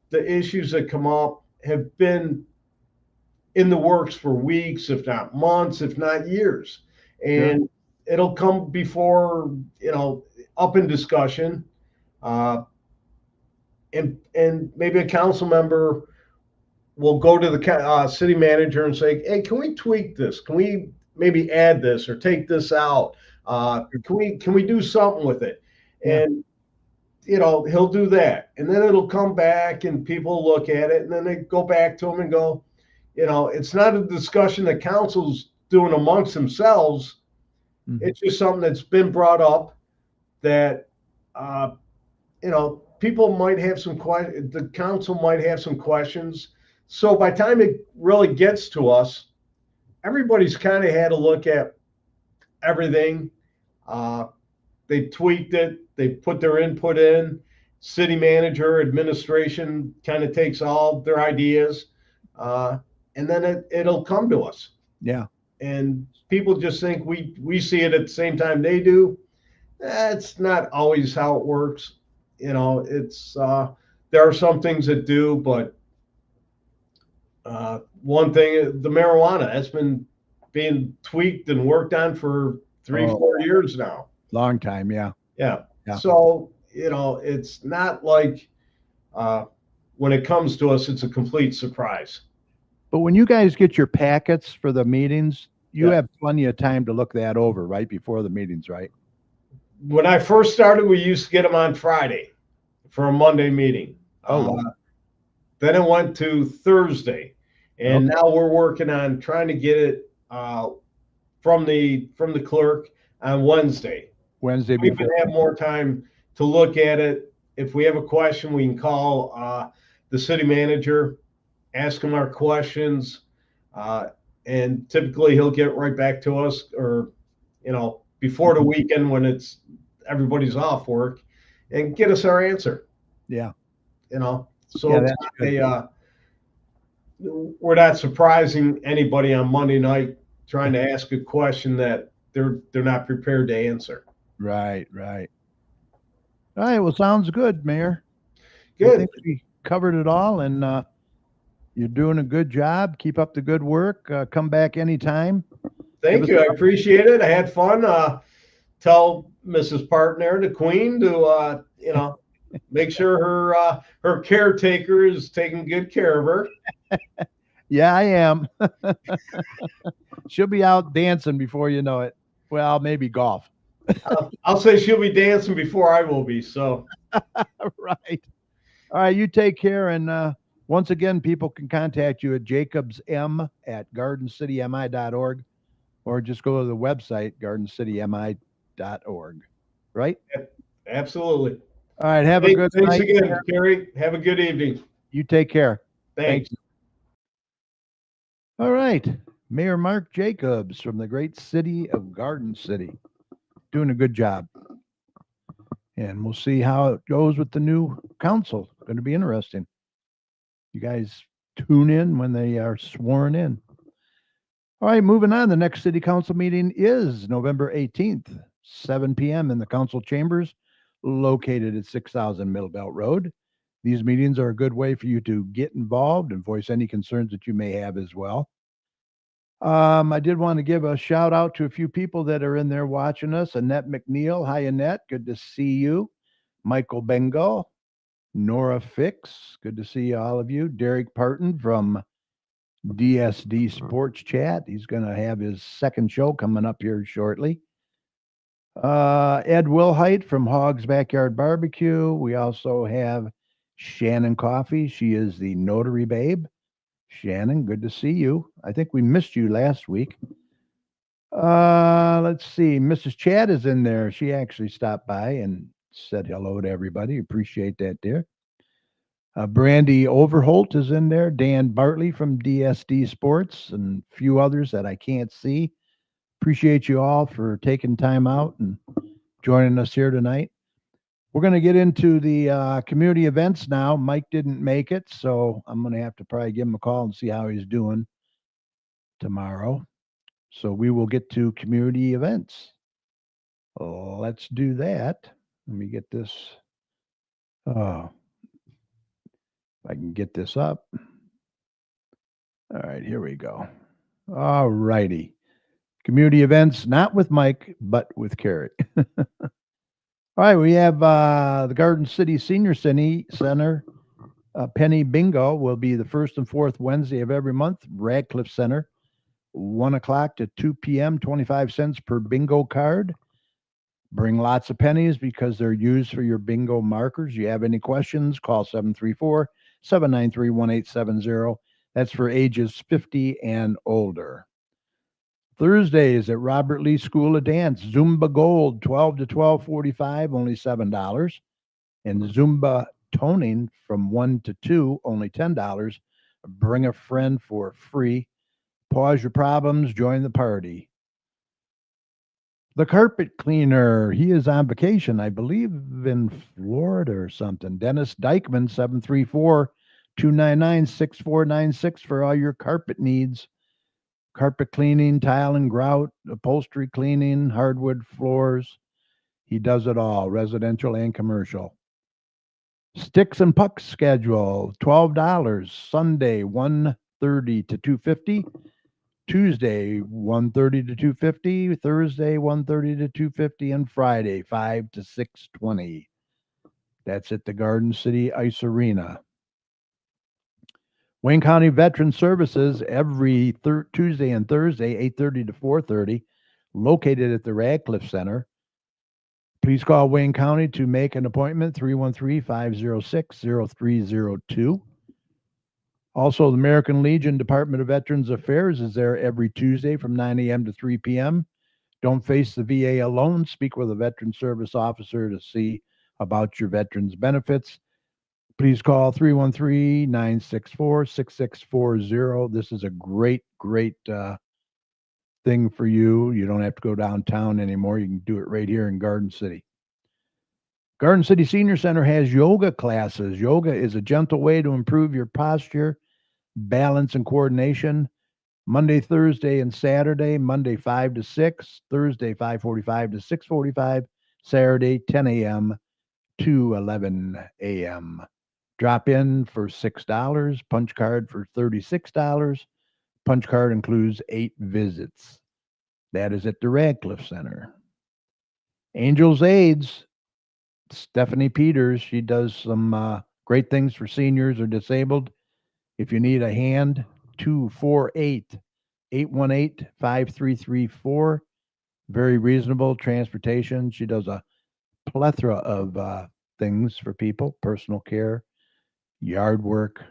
D: the issues that come up have been in the works for weeks, if not months, if not years. And it'll come before, up in discussion. And maybe a council member will go to the city manager and say, hey, can we tweak this? Can we maybe add this or take this out? Can we do something with it? And he'll do that. And then it'll come back and people look at it and then they go back to him and go, it's not a discussion that council's doing amongst themselves. It's just something that's been brought up that, people might have some questions, the council might have some questions. So by the time it really gets to us, everybody's kind of had a look at everything. They tweaked it. They put their input in. City manager, administration kind of takes all their ideas, and then it'll come to us.
B: Yeah.
D: And people just think we see it at the same time they do. It's not always how it works. It's there are some things that do, but one thing, the marijuana, that's been being tweaked and worked on for 3-4 years now.
B: Long time, yeah.
D: So it's not like when it comes to us, it's a complete surprise.
B: But when you guys get your packets for the meetings, you have plenty of time to look that over right before the meetings, right?
D: When I first started, we used to get them on Friday for a Monday meeting. Then it went to Thursday, and now we're working on trying to get it from the clerk on Wednesday. We can have more time to look at it. If we have a question, we can call the city manager, ask him our questions, and typically he'll get right back to us, or before the weekend when everybody's off work, and get us our answer. So we're not surprising anybody on Monday night trying to ask a question that they're not prepared to answer.
B: Right. All right. Well, sounds good, Mayor.
D: Good.
B: I think we covered it all, and you're doing a good job. Keep up the good work. Come back anytime.
D: Thank you. I appreciate it. I had fun. Tell Mrs. Partner, the Queen, to Make sure her caretaker is taking good care of her.
B: Yeah, I am. She'll be out dancing before you know it. Well, maybe golf.
D: I'll say she'll be dancing before I will be. So
B: Right. All right. You take care. And once again, people can contact you at jacobsm@gardencitymi.org or just go to the website, gardencitymi.org. Right?
D: absolutely.
B: All right. Have a good
D: Thanks
B: night.
D: again, Kerry. Have a good evening.
B: You take care.
D: Thanks.
B: All right. Mayor Mark Jacobs from the great city of Garden City. Doing a good job. And we'll see how it goes with the new council. Going to be interesting. You guys tune in when they are sworn in. All right, moving on. The next city council meeting is November 18th, 7 p.m. in the council chambers located at 6000 Middle Belt Road. These meetings are a good way for you to get involved and voice any concerns that you may have as well. I did want to give a shout out to a few people that are in there watching us. Annette McNeil. Hi, Annette. Good to see you. Michael Bengal. Nora Fix. Good to see all of you. Derek Parton from DSD Sports Chat. He's going to have his second show coming up here shortly. Ed Wilhite from Hogg's Backyard Barbecue. We also have Shannon Coffee. She is the Notary Babe. Shannon, good to see you. I think we missed you last week. Let's see. Mrs. Chad is in there. She actually stopped by and said hello to everybody. Appreciate that, dear. Brandy Overholt is in there. Dan Bartley from DSD Sports and a few others that I can't see. Appreciate you all for taking time out and joining us here tonight. We're going to get into the community events now. Mike didn't make it, so I'm going to have to probably give him a call and see how he's doing tomorrow. So we will get to community events. Let's do that. Let me get this. Oh, if I can get this up. All right, here we go. All righty. Community events, not with Mike, but with Carrie. All right, we have the Garden City Senior Center. Penny Bingo will be the first and fourth Wednesday of every month. Radcliffe Center, 1 o'clock to 2 p.m., 25 cents per bingo card. Bring lots of pennies because they're used for your bingo markers. You have any questions, call 734-793-1870. That's for ages 50 and older. Thursdays at Robert Lee School of Dance, Zumba Gold, 12 to 12:45, only $7. And Zumba Toning from 1 to 2, only $10. Bring a friend for free. Pause your problems, join the party. The Carpet Cleaner, he is on vacation, I believe in Florida or something. Dennis Dykeman, 734-299-6496 for all your carpet needs. Carpet cleaning, tile and grout, upholstery cleaning, hardwood floors. He does it all, residential and commercial. Sticks and Pucks schedule, $12. Sunday, 1:30 to 2:50. Tuesday, 1:30 to 2:50. Thursday, 1:30 to 2:50. And Friday, 5 to 6:20. That's at the Garden City Ice Arena. Wayne County Veteran Services every Tuesday and Thursday, 8:30 to 4:30, located at the Radcliffe Center. Please call Wayne County to make an appointment, 313-506-0302. Also, the American Legion Department of Veterans Affairs is there every Tuesday from 9 a.m. to 3 p.m. Don't face the VA alone. Speak with a veteran service officer to see about your veterans benefits. Please call 313-964-6640. This is a great thing for you. You don't have to go downtown anymore. You can do it right here in Garden City. Garden City Senior Center has yoga classes. Yoga is a gentle way to improve your posture, balance, and coordination. Monday, Thursday, and Saturday. Monday, 5 to 6. Thursday, 5:45 to 6:45. Saturday, 10 a.m. to 11 a.m. Drop in for $6. Punch card for $36. Punch card includes 8 visits. That is at the Radcliffe Center. Angels AIDS. Stephanie Peters, she does some great things for seniors or disabled. If you need a hand, 248-818-5334. Very reasonable transportation. She does a plethora of things for people, personal care, yard work,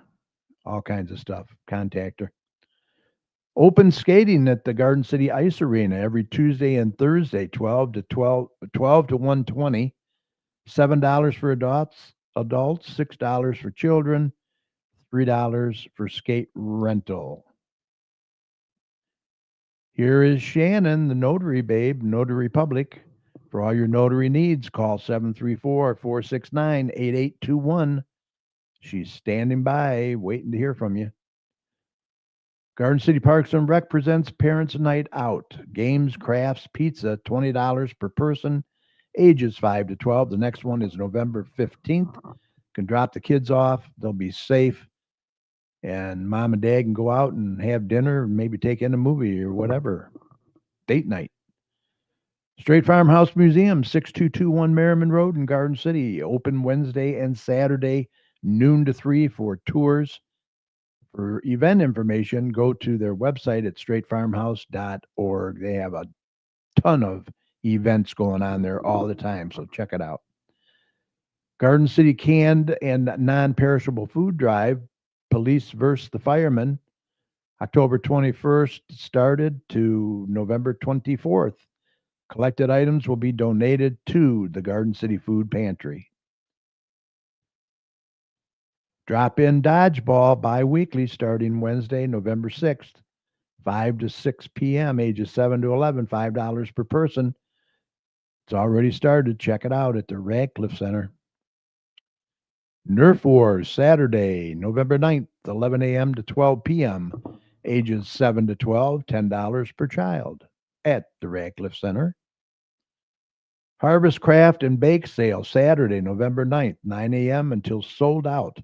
B: all kinds of stuff. Contact her. Open skating at the Garden City Ice Arena every Tuesday and Thursday, 12 to 1:20. $7 for adults, $6 for children, $3 for skate rental. Here is Shannon, the notary babe, Notary Public. For all your notary needs, call 734-469-8821. She's standing by, waiting to hear from you. Garden City Parks and Rec presents Parents Night Out. Games, crafts, pizza, $20 per person, ages 5 to 12. The next one is November 15th. Can drop the kids off. They'll be safe. And mom and dad can go out and have dinner, maybe take in a movie or whatever. Date night. Straight Farmhouse Museum, 6221 Merriman Road in Garden City. Open Wednesday and Saturday, noon to 3 for tours. For event information, go to their website at straightfarmhouse.org. They have a ton of events going on there all the time, so check it out. Garden City Canned and Non-Perishable Food Drive, Police versus the Firemen, October 21st started to November 24th. Collected items will be donated to the Garden City Food Pantry. Drop-in dodgeball bi-weekly starting Wednesday, November 6th, 5 to 6 p.m., ages 7 to 11, $5 per person. It's already started. Check it out at the Radcliffe Center. Nerf Wars, Saturday, November 9th, 11 a.m. to 12 p.m., ages 7 to 12, $10 per child at the Radcliffe Center. Harvest Craft and Bake Sale, Saturday, November 9th, 9 a.m. until sold out.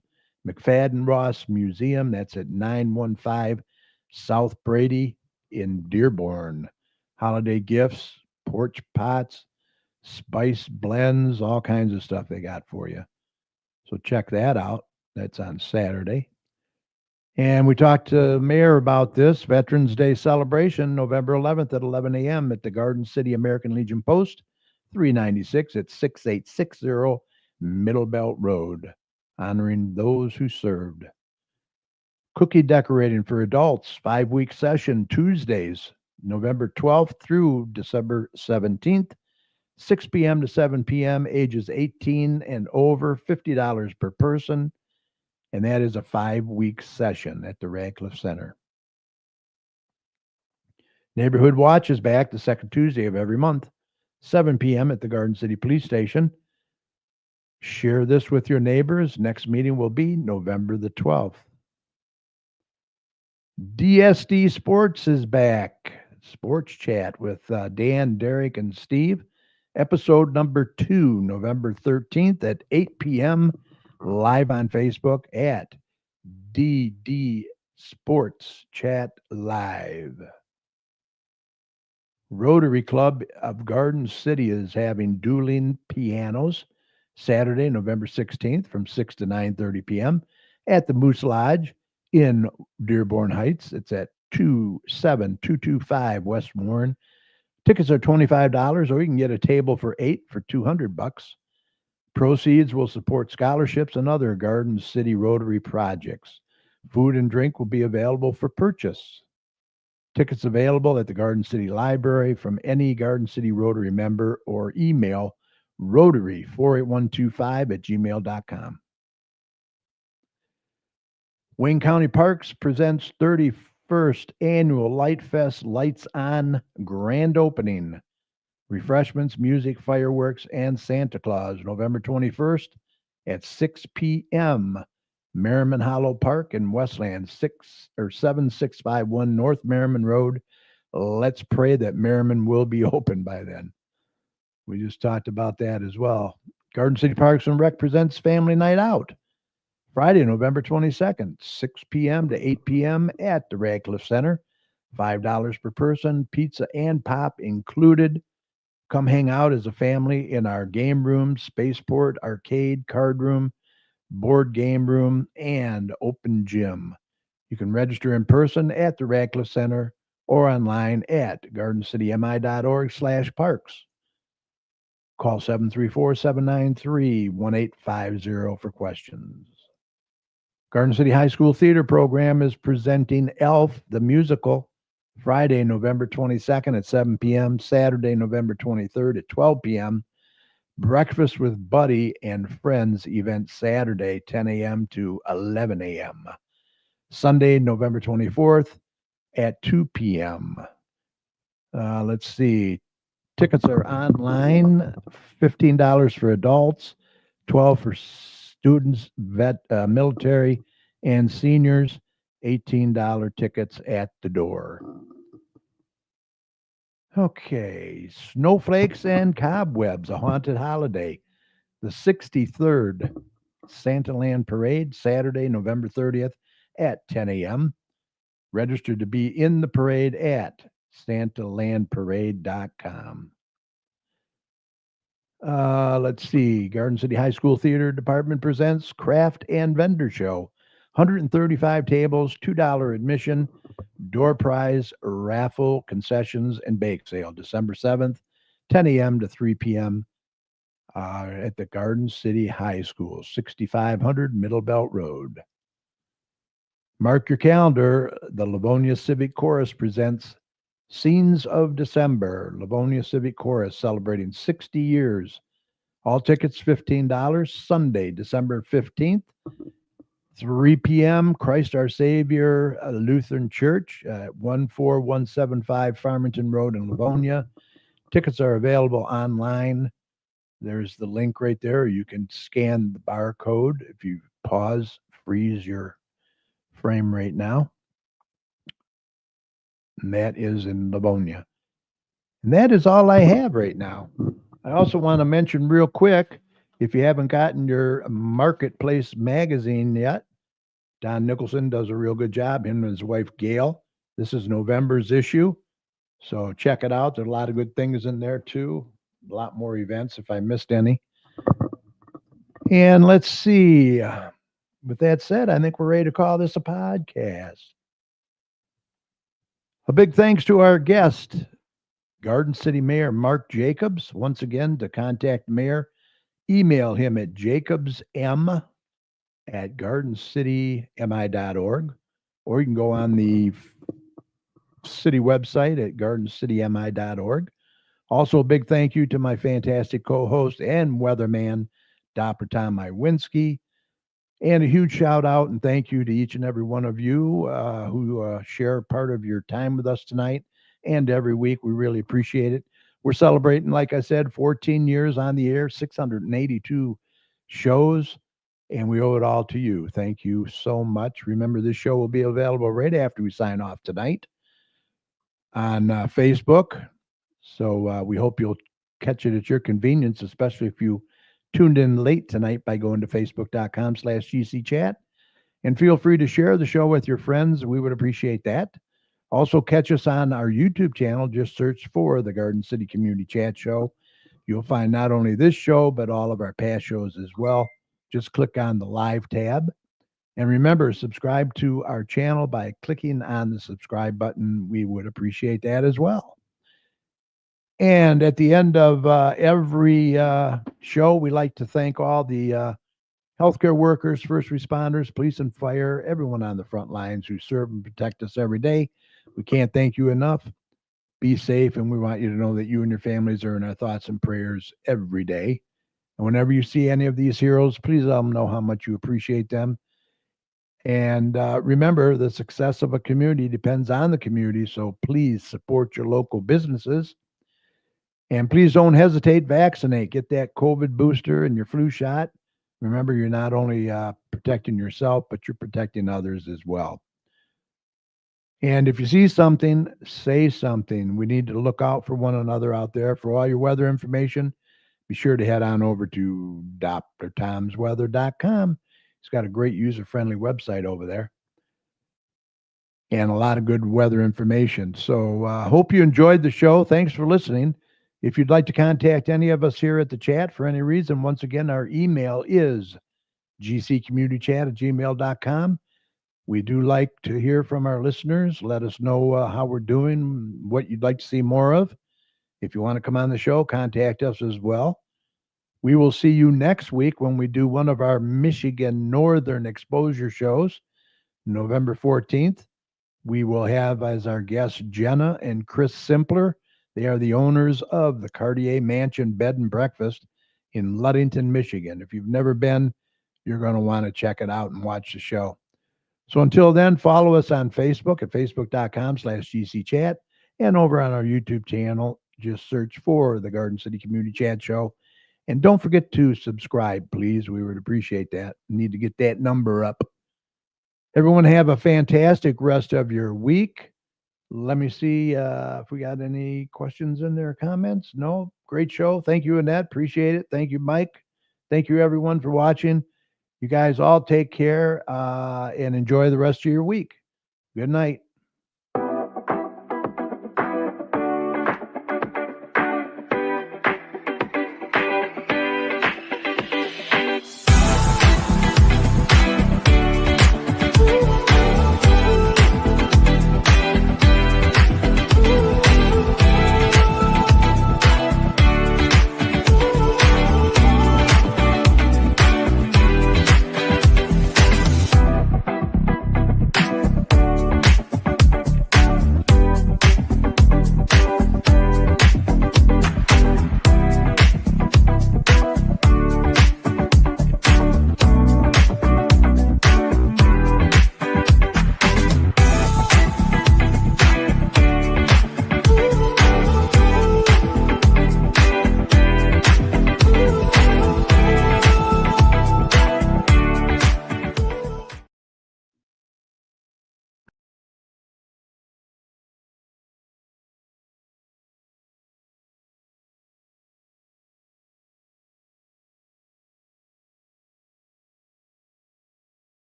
B: McFadden Ross Museum, that's at 915 South Brady in Dearborn. Holiday gifts, porch pots, spice blends, all kinds of stuff they got for you. So check that out. That's on Saturday. And we talked to Mayor about this Veterans Day celebration, November 11th at 11 a.m. at the Garden City American Legion Post, 396 at 6860 Middle Belt Road, honoring those who served. Cookie decorating for adults, 5-week session, Tuesdays, November 12th through December 17th. 6 p.m. to 7 p.m., ages 18 and over, $50 per person. And that is a 5-week session at the Radcliffe Center. Neighborhood Watch is back the second Tuesday of every month, 7 p.m. at the Garden City Police Station. Share this with your neighbors. Next meeting will be November the 12th. DSD Sports is back. Sports Chat with Dan, Derek, and Steve. Episode number 2, November 13th at 8 p.m. live on Facebook at DD Sports Chat Live. Rotary Club of Garden City is having dueling pianos Saturday, November 16th from 6 to 9:30 p.m. at the Moose Lodge in Dearborn Heights. It's at 27225 West Warren. Tickets are $25, or you can get a table for 8 for $200. Proceeds will support scholarships and other Garden City Rotary projects. Food and drink will be available for purchase. Tickets available at the Garden City Library from any Garden City Rotary member, or email rotary48125@gmail.com. Wayne County Parks presents 31st Annual Light Fest Lights On grand opening. Refreshments, music, fireworks, and Santa Claus, November 21st at 6 p.m. Merriman Hollow Park in Westland, 7651 North Merriman Road. Let's pray that Merriman will be open by then. We just talked about that as well. Garden City Parks and Rec presents Family Night Out, Friday, November 22nd, 6 p.m. to 8 p.m. at the Radcliffe Center. $5 per person, pizza and pop included. Come hang out as a family in our game room, spaceport, arcade, card room, board game room, and open gym. You can register in person at the Radcliffe Center or online at gardencitymi.org/parks. Call 734-793-1850 for questions. Garden City High School Theater Program is presenting Elf, the musical, Friday, November 22nd at 7 p.m., Saturday, November 23rd at 12 p.m., Breakfast with Buddy and Friends event Saturday, 10 a.m. to 11 a.m., Sunday, November 24th at 2 p.m. Let's see. Tickets are online, $15 for adults, $12 for students, military, and seniors, $18 tickets at the door. Okay, Snowflakes and Cobwebs, a haunted holiday. The 63rd Santaland Parade, Saturday, November 30th at 10 a.m. Register to be in the parade at santalandparade.com. Let's see. Garden City High School Theater Department presents Craft and Vendor Show. 135 tables, $2 admission, door prize, raffle, concessions, and bake sale. December 7th, 10 a.m. to 3 p.m. At the Garden City High School, 6500 Middle Belt Road. Mark your calendar. The Livonia Civic Chorus presents Scenes of December. Livonia Civic Chorus celebrating 60 years. All tickets $15. Sunday, December 15th, 3 p.m. Christ Our Savior Lutheran Church at 14175 Farmington Road in Livonia. Tickets are available online. There's the link right there. You can scan the barcode. If you pause, freeze your frame right now. And that is in Livonia. And that is all I have right now. I also want to mention real quick, if you haven't gotten your Marketplace magazine yet, Don Nicholson does a real good job, him and his wife Gail. This is November's issue, so check it out. There's a lot of good things in there too. A lot more events if I missed any. And let's see. With that said, I think we're ready to call this a podcast. A big thanks to our guest, Garden City Mayor Mark Jacobs. Once again, to contact the mayor, email him at jacobsm@gardencitymi.org, or you can go on the city website at gardencitymi.org. Also, a big thank you to my fantastic co-host and weatherman, Dr. Tom Iwinski. And a huge shout out and thank you to each and every one of you who share part of your time with us tonight and every week. We really appreciate it. We're celebrating, like I said, 14 years on the air, 682 shows, and we owe it all to you. Thank you so much. Remember, this show will be available right after we sign off tonight on Facebook. So we hope you'll catch it at your convenience, especially if you tuned in late tonight by going to facebook.com/GCChat. And feel free to share the show with your friends. We would appreciate that. Also, catch us on our YouTube channel. Just search for the Garden City Community Chat Show. You'll find not only this show, but all of our past shows as well. Just click on the live tab. And remember, subscribe to our channel by clicking on the subscribe button. We would appreciate that as well. And at the end of every show, we like to thank all the healthcare workers, first responders, police and fire, everyone on the front lines who serve and protect us every day. We can't thank you enough. Be safe, and we want you to know that you and your families are in our thoughts and prayers every day. And whenever you see any of these heroes, please let them know how much you appreciate them. And remember, the success of a community depends on the community, so please support your local businesses. And please don't hesitate, vaccinate. Get that COVID booster and your flu shot. Remember, you're not only protecting yourself, but you're protecting others as well. And if you see something, say something. We need to look out for one another out there. For all your weather information, be sure to head on over to drtomsweather.com. He's got a great user-friendly website over there and a lot of good weather information. So hope you enjoyed the show. Thanks for listening. If you'd like to contact any of us here at the chat for any reason, once again, our email is gcommunitychat@gmail.com. We do like to hear from our listeners. Let us know how we're doing, what you'd like to see more of. If you want to come on the show, contact us as well. We will see you next week when we do one of our Michigan Northern exposure shows, November 14th. We will have as our guests Jenna and Chris Simpler. They are the owners of the Cartier Mansion Bed and Breakfast in Ludington, Michigan. If you've never been, you're going to want to check it out and watch the show. So until then, follow us on Facebook at facebook.com/GCChat, and over on our YouTube channel, just search for the Garden City Community Chat Show. And don't forget to subscribe, please. We would appreciate that. Need to get that number up. Everyone have a fantastic rest of your week. Let me see if we got any questions in there, comments. No? Great show. Thank you, Annette. Appreciate it. Thank you, Mike. Thank you, everyone, for watching. You guys all take care and enjoy the rest of your week. Good night.